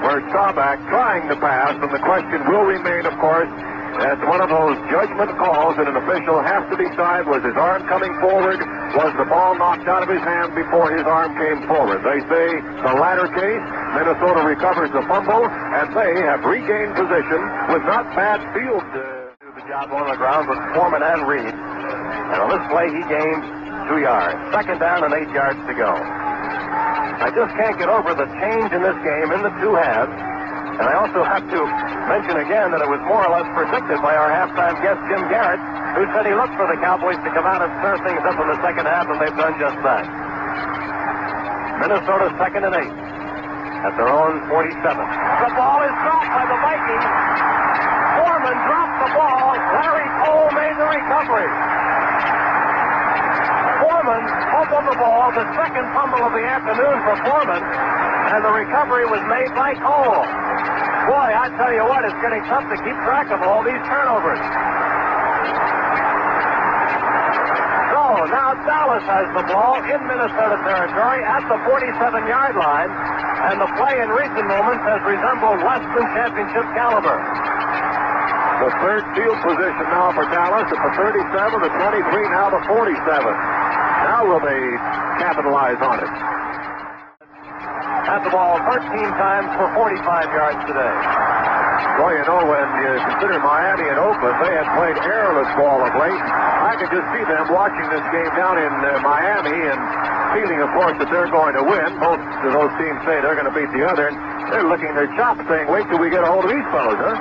where Staubach trying to pass, and the question will remain, of course, as one of those judgment calls that an official has to decide. Was his arm coming forward was the ball knocked out of his hand before his arm came forward. They say the latter case, Minnesota recovers the fumble, and they have regained position with not bad field. Do the job on the ground with Foreman and Reed. And on this play, he gained 2 yards. Second down and 8 yards to go. I just can't get over the change in this game in the two halves. And I also have to mention again that it was more or less predicted by our halftime guest, Jim Garrett, who said he looked for the Cowboys to come out and stir things up in the second half, and they've done just that. Minnesota 2nd and 8 at their own 47. The ball is dropped by the Vikings. Foreman dropped the ball. Larry Cole made the recovery. Foreman fumbled the ball, the second fumble of the afternoon for Foreman, and the recovery was made by Cole. Boy, I tell you what, it's getting tough to keep track of all these turnovers. So now Dallas has the ball in Minnesota territory at the 47-yard line, and the play in recent moments has resembled less than championship caliber. The third field position now for Dallas at the 37, the 23, now the 47. Now will they capitalize on it? Had the ball 13 times for 45 yards today. Well, you know, when you consider Miami and Oakland, they had played airless ball of late. I could just see them watching this game down in Miami and feeling, of course, that they're going to win. Both of those teams say they're going to beat the other, and they're licking their chops saying, wait till we get a hold of these fellows, huh?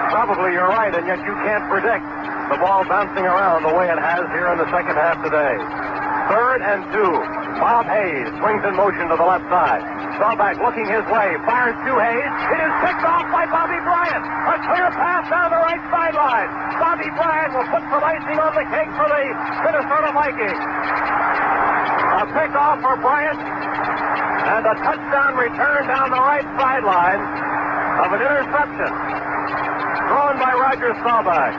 Probably you're right, and yet you can't predict the ball bouncing around the way it has here in the second half today. 3rd and 2. Bob Hayes swings in motion to the left side. Staubach looking his way, fires to Hayes. It is picked off by Bobby Bryant. A clear pass down the right sideline. Bobby Bryant will put some icing on the cake for the Minnesota Vikings. A pickoff for Bryant, and a touchdown return down the right sideline of an interception thrown by Roger Staubach.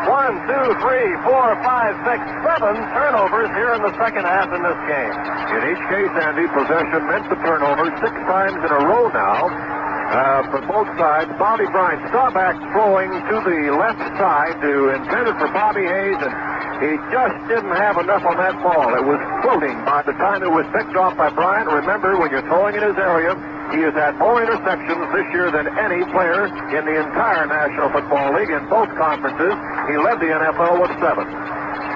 1, 2, 3, 4, 5, 6, 7 turnovers here in the second half in this game. In each case, Andy, possession meant the turnover 6 times in a row now for both sides. Bobby Bryant, Staubach throwing to the left side intended for Bobby Hayes, and he just didn't have enough on that ball. It was floating by the time it was picked off by Bryant. Remember, when you're throwing in his area, he has had more interceptions this year than any player in the entire National Football League in both conferences. He led the NFL with 7.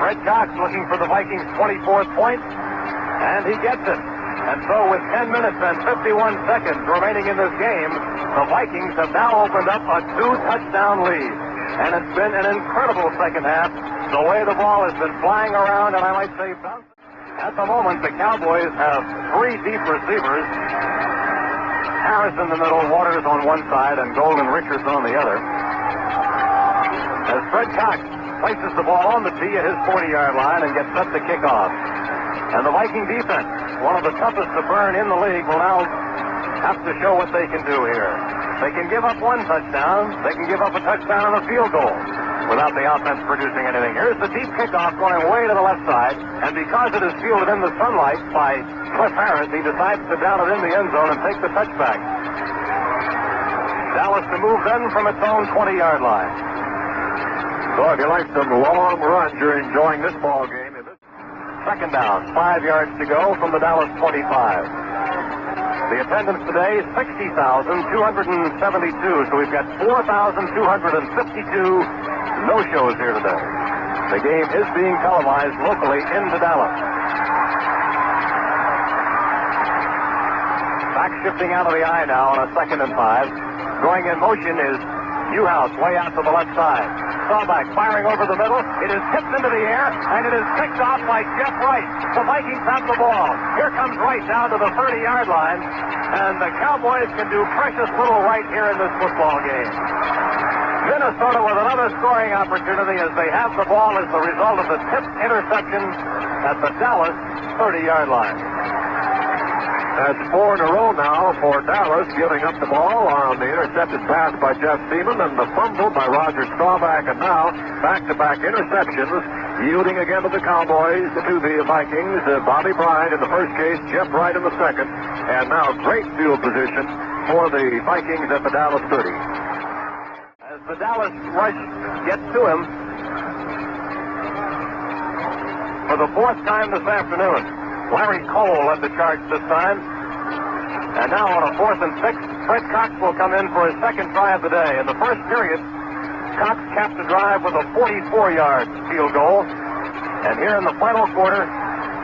Fred Cox looking for the Vikings' 24th point, and he gets it. And so with 10 minutes and 51 seconds remaining in this game, the Vikings have now opened up a 2-touchdown lead. And it's been an incredible second half, the way the ball has been flying around, and I might say bouncing. At the moment, the Cowboys have 3 deep receivers. Harris in the middle, Waters on one side, and Golden Richards on the other. As Fred Cox places the ball on the tee at his 40-yard line and gets set to kick off. And the Viking defense, one of the toughest to burn in the league, will now have to show what they can do here. They can give up 1 touchdown. They can give up a touchdown and a field goal without the offense producing anything. Here's the deep kickoff going way to the left side, and because it is fielded in the sunlight by Cliff Harris, he decides to down it in the end zone and take the touchback. Dallas to move then from its own 20-yard line. So if you like some long runs, you're enjoying this ball game. Second down, 5 yards to go from the Dallas 25. The attendance today, 60,272. So we've got 4,252 no-shows here today. The game is being televised locally into Dallas. Back shifting out of the eye now on a 2nd and 5. Going in motion is Newhouse way out to the left side. Staubach firing over the middle. It is tipped into the air, and it is picked off by Jeff Wright. The Vikings have the ball. Here comes Wright down to the 30-yard line, and the Cowboys can do precious little right here in this football game. Minnesota with another scoring opportunity as they have the ball as the result of the tipped interception at the Dallas 30-yard line. That's 4 in a row now for Dallas, giving up the ball on the intercepted pass by Jeff Seaman and the fumble by Roger Staubach, and now back-to-back interceptions, yielding again to the Cowboys, to the Vikings. Bobby Bryant in the first case, Jeff Wright in the second, and now great field position for the Vikings at the Dallas 30. As the Dallas rush gets to him, for the fourth time this afternoon. Larry Cole led the charge this time. And now on a 4th and 6, Fred Cox will come in for his second try of the day. In the first period, Cox capped the drive with a 44-yard field goal. And here in the final quarter,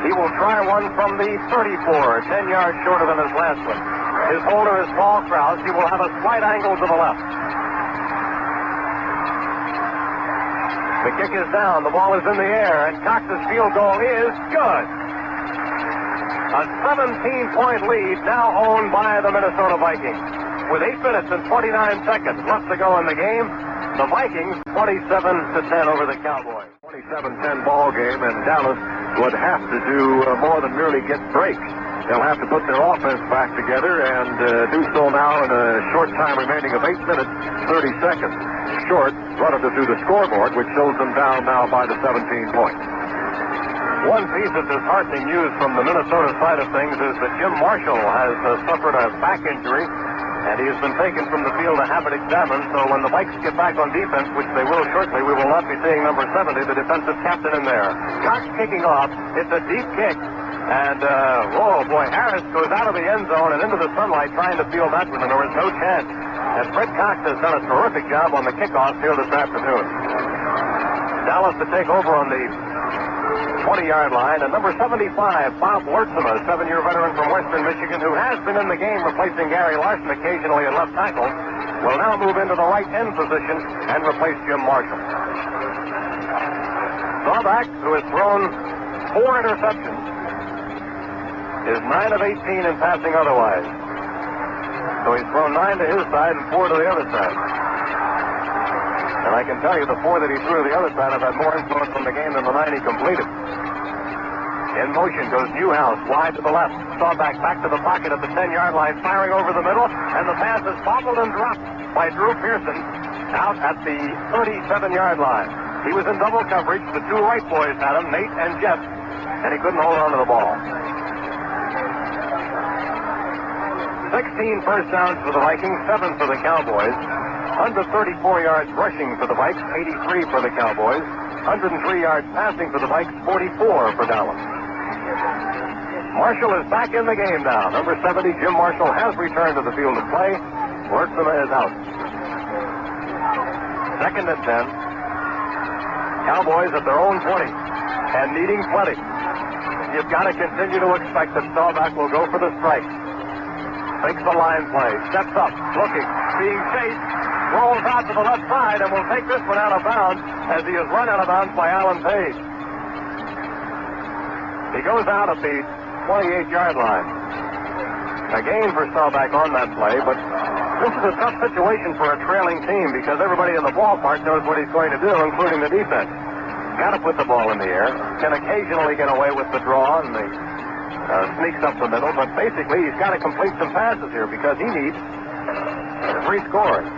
he will try one from the 34, 10 yards shorter than his last one. His holder is Paul Krause. He will have a slight angle to the left. The kick is down. The ball is in the air, and Cox's field goal is good. A 17-point lead now owned by the Minnesota Vikings. With 8 minutes and 29 seconds left to go in the game, the Vikings 27-10 over the Cowboys. 27-10 ball game, and Dallas would have to do more than merely get breaks. They'll have to put their offense back together and do so now in a short time remaining of 8 minutes, 30 seconds. Short relative to the scoreboard, which shows them down now by the 17 points. One piece of disheartening news from the Minnesota side of things is that Jim Marshall has suffered a back injury, and he has been taken from the field to have it examined. So when the Vikings get back on defense, which they will shortly, we will not be seeing number 70, the defensive captain, in there. Cox kicking off. It's a deep kick. And, whoa, boy, Harris goes out of the end zone and into the sunlight trying to field that one, and there was no chance. And Fred Cox has done a terrific job on the kickoff here this afternoon. Dallas to take over on the 20-yard line, and number 75, Bob Wertzema, a 7-year veteran from Western Michigan who has been in the game replacing Gary Larson occasionally at left tackle, will now move into the right end position and replace Jim Marshall. Staubach, who has thrown 4 interceptions, is 9 of 18 in passing otherwise. So he's thrown 9 to his side and 4 to the other side. And I can tell you the 4 that he threw to the other side have had more influence on the game than the 9 he completed. In motion goes Newhouse, wide to the left. Staubach back to the pocket at the 10-yard line, firing over the middle, and the pass is bobbled and dropped by Drew Pearson out at the 37-yard line. He was in double coverage. The 2 right boys had him, Nate and Jeff, and he couldn't hold on to the ball. 16 first downs for the Vikings, 7 for the Cowboys. 134 yards rushing for the Vikes, 83 for the Cowboys. 103 yards passing for the Vikes, 44 for Dallas. Marshall is back in the game now. Number 70, Jim Marshall, has returned to the field of play. Wertzema is out. 2nd and 10. Cowboys at their own 20 and needing plenty. You've got to continue to expect that Staubach will go for the strike. Takes the line play, steps up, looking, being chased, rolls out to the left side, and will take this one out of bounds as he is run out of bounds by Alan Page. He goes out at the 28-yard line. A gain for Staubach on that play, but this is a tough situation for a trailing team because everybody in the ballpark knows what he's going to do, including the defense. Got to put the ball in the air. Can occasionally get away with the draw and the sneaks up the middle, but basically he's got to complete some passes here because he needs 3 scores.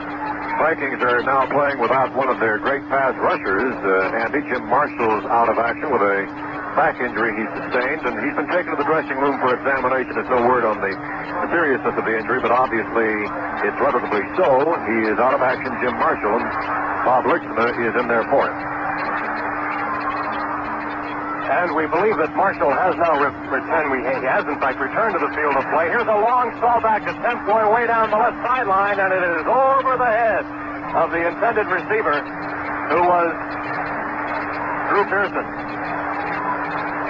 Vikings are now playing without one of their great pass rushers, Andy. Jim Marshall's out of action with a back injury he sustained, and he's been taken to the dressing room for examination. There's no word on the seriousness of the injury, but obviously it's relatively so. He is out of action, Jim Marshall, and Bob Wertzema is in there for him. And we believe that Marshall has now returned. He has, in fact, returned to the field of play. Here's a long Staubach attempt going way down the left sideline, and it is over the head of the intended receiver, who was Drew Pearson.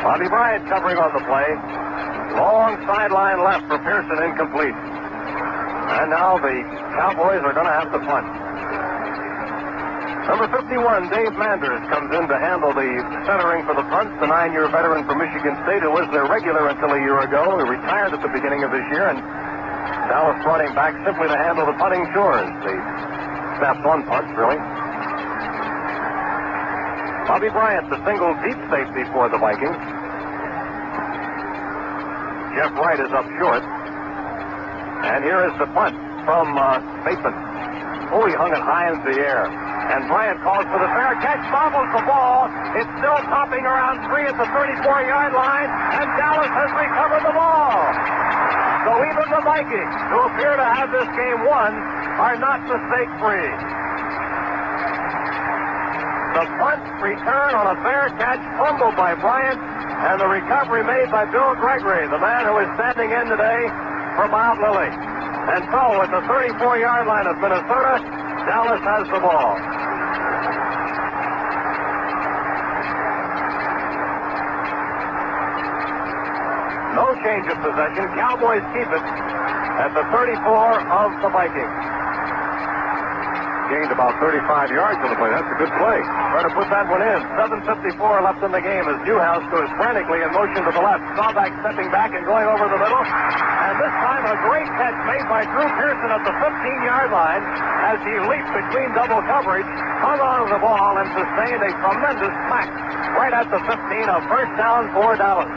Bobby Bryant covering on the play. Long sideline left for Pearson, incomplete. And now the Cowboys are going to have to punt. Number 51, Dave Manders, comes in to handle the centering for the punt. The 9-year veteran from Michigan State, who was their regular until a year ago. He retired at the beginning of this year, and Dallas brought him back simply to handle the punting chores. The snaps-on punts, really. Bobby Bryant, the single deep safety for the Vikings. Jeff Wright is up short. And here is the punt from Bateman. Oh, he hung it high in the air. And Bryant calls for the fair catch, bobbles the ball. It's still topping around 3 at the 34-yard line, and Dallas has recovered the ball. So even the Vikings, who appear to have this game won, are not mistake-free. the punt return on a fair catch, fumbled by Bryant, and the recovery made by Bill Gregory, the man who is standing in today for Mount Lily. And so, at the 34-yard line of Minnesota, Dallas has the ball. No change of possession. Cowboys keep it at the 34 of the Vikings. Gained about 35 yards on the play. That's a good play. Trying to put that one in. 7:54 left in the game as Newhouse goes frantically in motion to the left. Staubach stepping back and going over the middle. And this time a great catch made by Drew Pearson at the 15-yard line as he leaped between double coverage, hung on to the ball, and sustained a tremendous smack right at the 15, a first down for Dallas.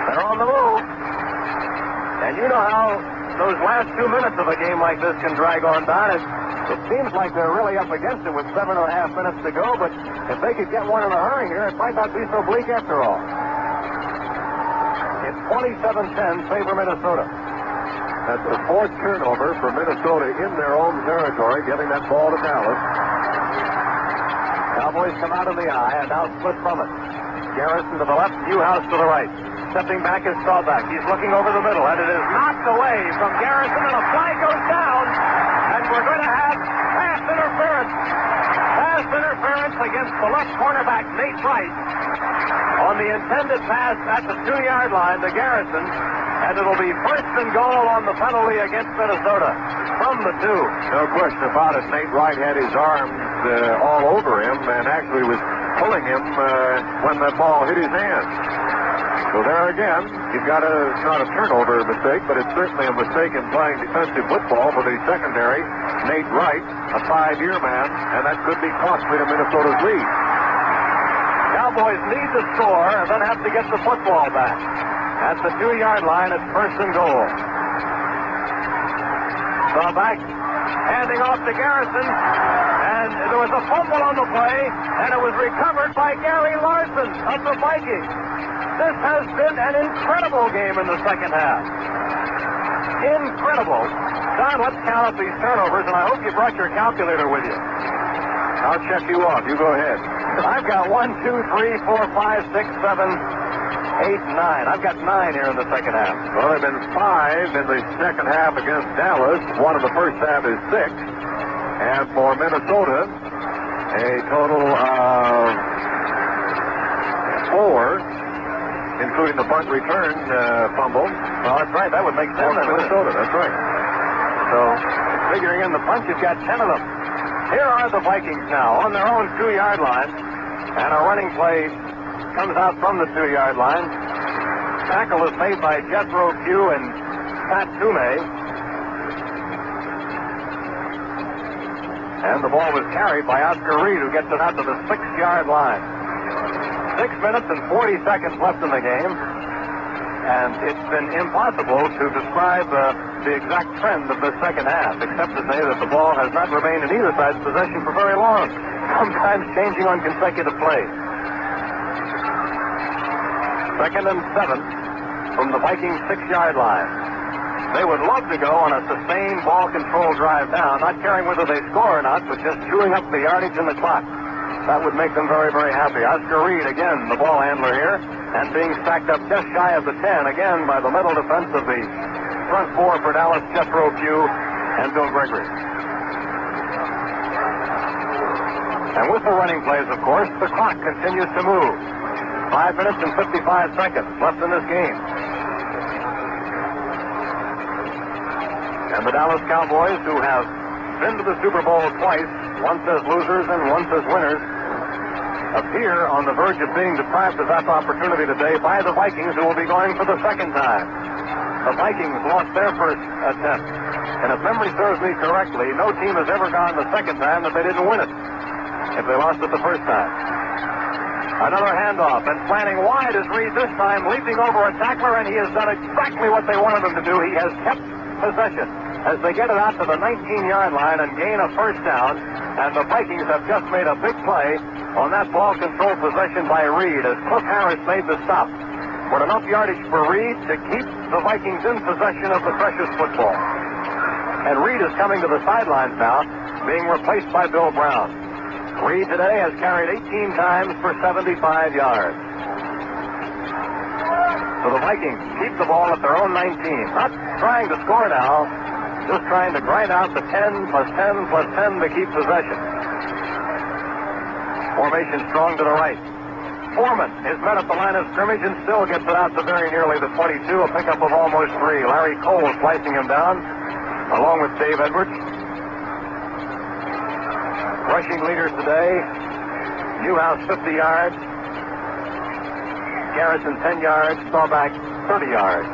They're on the move. And you know how those last 2 minutes of a game like this can drag on down. It seems like they're really up against it with 7.5 minutes to go, but if they could get one in a hurry here, it might not be so bleak after all. It's 27-10, favor Minnesota. That's the fourth turnover for Minnesota in their own territory, getting that ball to Dallas. Cowboys come out in the eye and now split from it. Garrison to the left, Newhouse to the right. Stepping back is Staubach. He's looking over the middle, and it is knocked away from Garrison, and a flag goes down, and we're going to have pass interference. Pass interference against the left cornerback, Nate Wright, on the intended pass at the 2-yard line to Garrison, and it'll be first and goal on the penalty against Minnesota from the 2. No question about it. Nate Wright had his arms all over him and actually was pulling him when the ball hit his hand. So there again, you've got it's not a turnover mistake, but it's certainly a mistake in playing defensive football for the secondary, Nate Wright, a 5-year man, and that could be costly to Minnesota's lead. Cowboys need to score and then have to get the football back. At the 2-yard line, it's first and goal. Staubach handing off to Garrison, and there was a fumble on the play, and it was recovered by Gary Larson of the Vikings. This has been an incredible game in the second half. Incredible. Don, let's count up these turnovers, and I hope you brought your calculator with you. I'll check you off. You go ahead. I've got 1, 2, 3, 4, 5, 6, 7, 8, 9. I've got 9 here in the second half. Well, there have been 5 in the second half against Dallas. 1 in the first half is 6. And for Minnesota, a total of 4. Including the punt return fumble. Well, that's right. That would make 10 for Minnesota. That's right. So, figuring in the punch, you've got 10 of them. Here are the Vikings now on their own 2-yard line. And a running play comes out from the 2-yard line. Tackle is made by Jethro Pugh and Pat Toomey. And the ball was carried by Oscar Reed, who gets it out to the 6-yard line. 6 minutes and 40 seconds left in the game, and it's been impossible to describe the exact trend of the second half, except to say that the ball has not remained in either side's possession for very long, sometimes changing on consecutive plays. 2nd and 7 from the Vikings 6-yard line. They would love to go on a sustained ball control drive down, not caring whether they score or not, but just chewing up the yardage in the clock. That would make them very, very happy. Oscar Reed, again, the ball handler here, and being stacked up just shy of the 10, again, by the middle defense of the front 4 for Dallas, Jethro Pugh and Bill Gregory. And with the running plays, of course, the clock continues to move. 5 minutes and 55 seconds left in this game. And the Dallas Cowboys, who have been to the Super Bowl twice, once as losers and once as winners, appear on the verge of being deprived of that opportunity today by the Vikings, who will be going for the second time. The Vikings lost their first attempt, and if memory serves me correctly, no team has ever gone the second time that they didn't win it, if they lost it the first time. Another handoff, and slanting wide is Reed this time, leaping over a tackler, and he has done exactly what they wanted him to do. He has kept possession as they get it out to the 19-yard line and gain a first down, and the Vikings have just made a big play on that ball control possession by Reed as Cliff Harris made the stop. But enough yardage for Reed to keep the Vikings in possession of the precious football. And Reed is coming to the sidelines now, being replaced by Bill Brown. Reed today has carried 18 times for 75 yards. So the Vikings keep the ball at their own 19. Not trying to score now, just trying to grind out the 10 plus 10 plus 10 to keep possession. Formation strong to the right. Foreman is met at the line of scrimmage and still gets it out to very nearly the 22, a pickup of almost 3. Larry Cole slicing him down, along with Dave Edwards. Rushing leaders today, Newhouse 50 yards, Garrison 10 yards, Staubach 30 yards.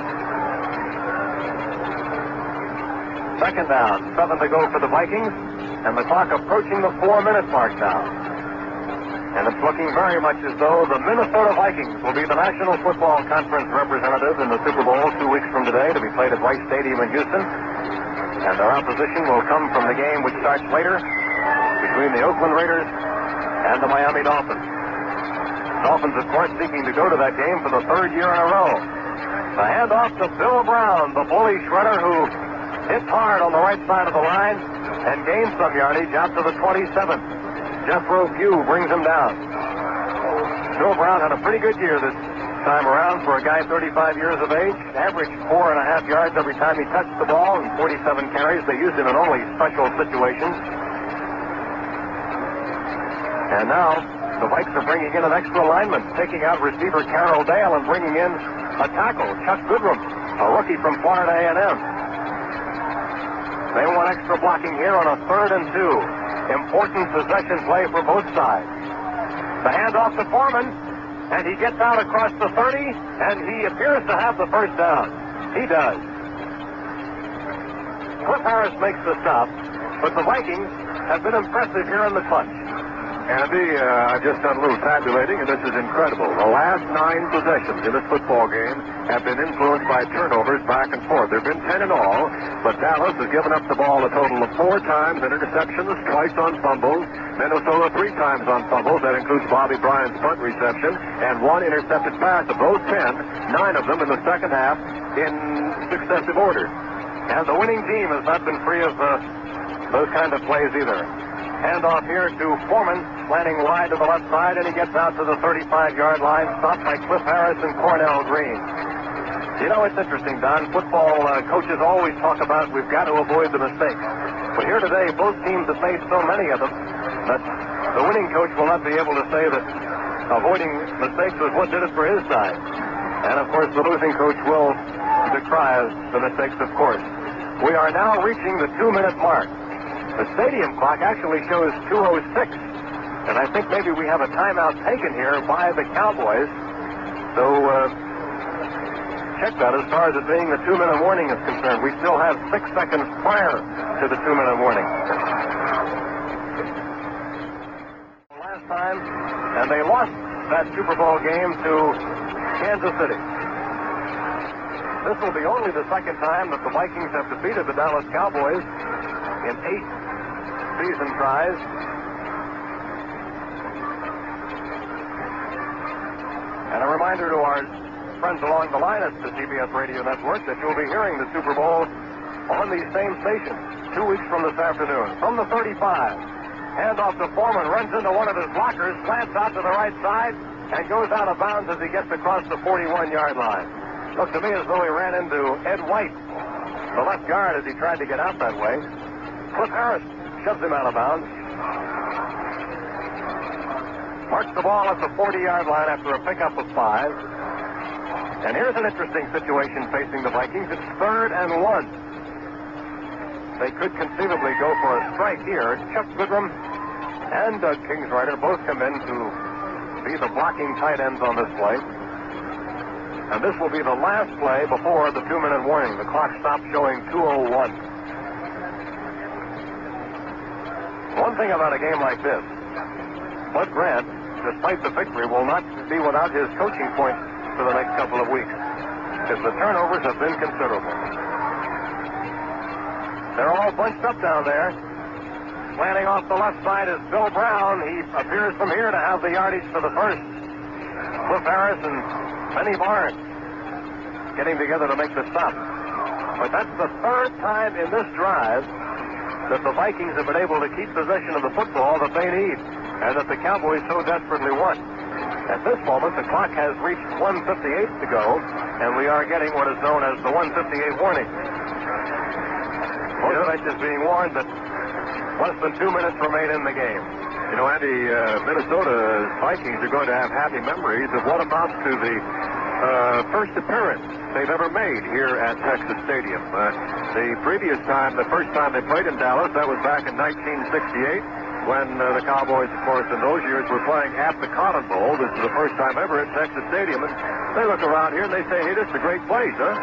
Second down, 7 to go for the Vikings, and the clock approaching the 4-minute mark now. And it's looking very much as though the Minnesota Vikings will be the National Football Conference representative in the Super Bowl 2 weeks from today, to be played at White Stadium in Houston. And their opposition will come from the game which starts later between the Oakland Raiders and the Miami Dolphins. Dolphins, of course, seeking to go to that game for the 3rd year in a row. The handoff to Bill Brown, the bully shredder who hits hard on the right side of the line and gains some yardage out to the 27th. Jethro Pugh brings him down. Bill Brown had a pretty good year this time around for a guy 35 years of age. Averaged 4.5 yards every time he touched the ball and 47 carries. They used him in only special situations. And now the Vikes are bringing in an extra lineman, taking out receiver Carroll Dale and bringing in a tackle, Chuck Goodrum, a rookie from Florida A&M. They want extra blocking here on a 3rd and 2. Important possession play for both sides. The handoff to Foreman, and he gets out across the 30, and he appears to have the first down. He does. Cliff Harris makes the stop, but the Vikings have been impressive here in the clutch. Andy, I've just done a little tabulating, and this is incredible. The last 9 possessions in this football game have been influenced by turnovers back and forth. There have been 10 in all, but Dallas has given up the ball a total of 4 times on interceptions, twice on fumbles. Minnesota 3 times on fumbles. That includes Bobby Bryant's punt reception, and 1 intercepted pass. Of those 10, 9 of them in the second half in successive order. And the winning team has not been free of those kind of plays either. Handoff here to Foreman, slanting wide to the left side, and he gets out to the 35-yard line, stopped by Cliff Harris and Cornell Green. You know, it's interesting, Don. Football coaches always talk about we've got to avoid the mistakes. But here today, both teams have made so many of them that the winning coach will not be able to say that avoiding mistakes was what did it for his side. And, of course, the losing coach will decry the mistakes, of course. We are now reaching the 2-minute mark. The stadium clock actually shows 2:06, and I think maybe we have a timeout taken here by the Cowboys. So check that as far as it being the 2-minute warning is concerned. We still have 6 seconds prior to the 2-minute warning. Last time, and they lost that Super Bowl game to Kansas City. This will be only the second time that the Vikings have defeated the Dallas Cowboys in 8 season tries. And a reminder to our friends along the line at the CBS Radio Network that you'll be hearing the Super Bowl on these same stations 2 weeks from this afternoon. From the 35, handoff to Foreman, runs into one of his blockers, slants out to the right side, and goes out of bounds as he gets across the 41-yard line. Looked to me as though he ran into Ed White, the left guard, as he tried to get out that way. Cliff Harris shoves him out of bounds. Marks the ball at the 40-yard line after a pickup of 5. And here's an interesting situation facing the Vikings. It's 3rd and 1. They could conceivably go for a strike here. Chuck Goodrum and Doug Kingsrider both come in to be the blocking tight ends on this play. And this will be the last play before the 2-minute warning. The clock stops showing 2:01. One thing about a game like this, Bud Grant, despite the victory, will not be without his coaching point for the next couple of weeks, because the turnovers have been considerable. They're all bunched up down there. Slanting off the left side is Bill Brown. He appears from here to have the yardage for the first. Cliff Harris and Benny Barnes getting together to make the stop. But that's the 3rd time in this drive that the Vikings have been able to keep possession of the football that they need. and that the Cowboys so desperately want. At this moment, the clock has reached 1:58 to go, and we are getting what is known as the 1:58 warning. Both benches being warned that less than 2 minutes remain in the game. You know, Andy, Minnesota Vikings are going to have happy memories of what amounts to the first appearance they've ever made here at Texas Stadium. The previous time, the first time they played in Dallas, that was back in 1968, when the Cowboys, of course, in those years were playing at the Cotton Bowl. This is the first time ever at Texas Stadium, and they look around here and they say, hey, this is a great place, huh?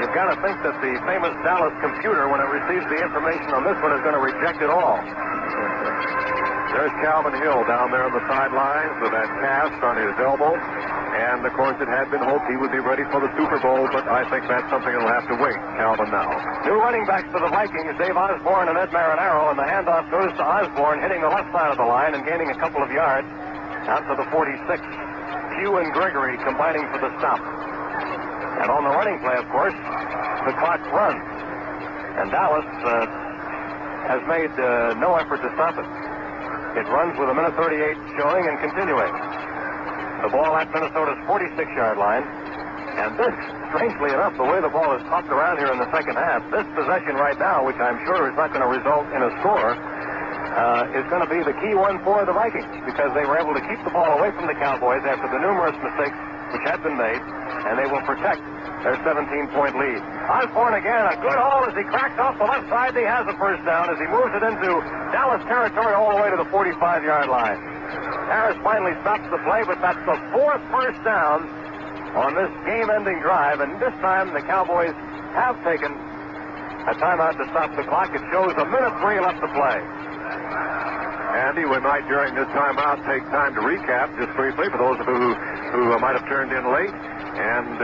You've got to think that the famous Dallas computer, when it receives the information on this one, is going to reject it all. There's Calvin Hill down there on the sidelines with that cast on his elbow. And, of course, it had been hoped he would be ready for the Super Bowl, but I think that's something that'll have to wait. Calvin now. New running backs for the Vikings, Dave Osborne and Ed Marinaro, and the handoff goes to Osborne, hitting the left side of the line and gaining a couple of yards out to the 46. Pugh and Gregory combining for the stop. And on the running play, of course, the clock runs. And Dallas has made no effort to stop it. It runs with 1:38 showing and continuing. The ball at Minnesota's 46-yard line. And this, strangely enough, the way the ball is tossed around here in the second half, this possession right now, which I'm sure is not going to result in a score, is going to be the key one for the Vikings, because they were able to keep the ball away from the Cowboys after the numerous mistakes which had been made, and they will protect their 17-point lead. Osborne again, a good haul as he cracks off the left side. He has a first down as he moves it into Dallas territory all the way to the 45-yard line. Harris finally stops the play, but that's the fourth first down on this game-ending drive, and this time the Cowboys have taken a timeout to stop the clock. It shows 1:03 left to play. Andy, we might during this timeout take time to recap just briefly for those of you who might have turned in late, and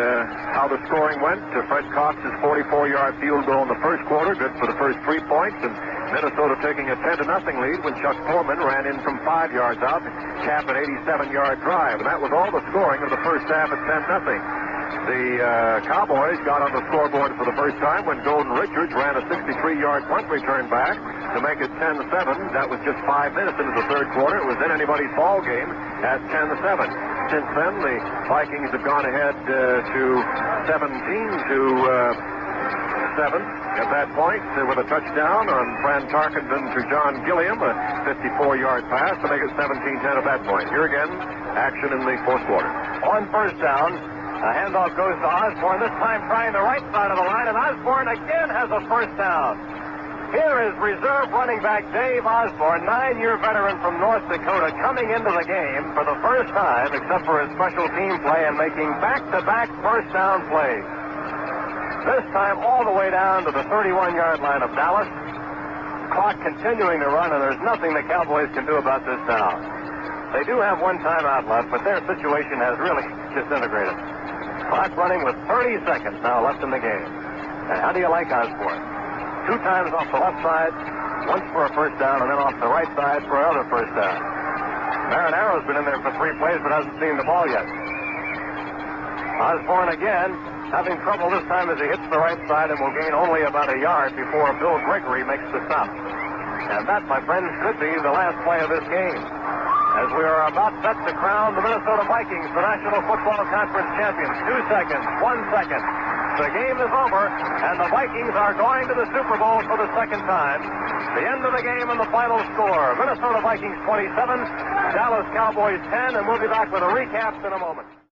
how the scoring went. Fred Cox's 44-yard field goal in the first quarter, good for the first 3 points, and Minnesota taking a 10-0 lead when Chuck Foreman ran in from 5 yards out to cap an 87-yard drive. And that was all the scoring of the first half at 10-0. The Cowboys got on the scoreboard for the first time when Golden Richards ran a 63-yard punt return back to make it 10-7. That was just 5 minutes into the third quarter. It was then anybody's ball game at 10-7. Since then, the Vikings have gone ahead to 17-7 at that point with a touchdown on Fran Tarkenton to John Gilliam, a 54-yard pass to make it 17-10 at that point. Here again, action in the fourth quarter. On first down, a handoff goes to Osborne, this time trying the right side of the line, and Osborne again has a first down. Here is reserve running back Dave Osborne, 9-year veteran from North Dakota, coming into the game for the first time, except for his special team play, and making back-to-back first down plays. This time all the way down to the 31-yard line of Dallas. Clock continuing to run, and there's nothing the Cowboys can do about this down. They do have one timeout left, but their situation has really disintegrated. Clock running with 30 seconds now left in the game. And how do you like Osborne? 2 times off the left side, once for a first down, and then off the right side for another first down. Marinaro's been in there for 3 plays, but hasn't seen the ball yet. Osborne again, having trouble this time as he hits the right side and will gain only about a yard before Bill Gregory makes the stop. And that, my friends, could be the last play of this game, as we are about set to crown the Minnesota Vikings the National Football Conference champions. 2 seconds, 1 second. The game is over, and the Vikings are going to the Super Bowl for the second time. The end of the game and the final score: Minnesota Vikings 27, Dallas Cowboys 10, and we'll be back with a recap in a moment.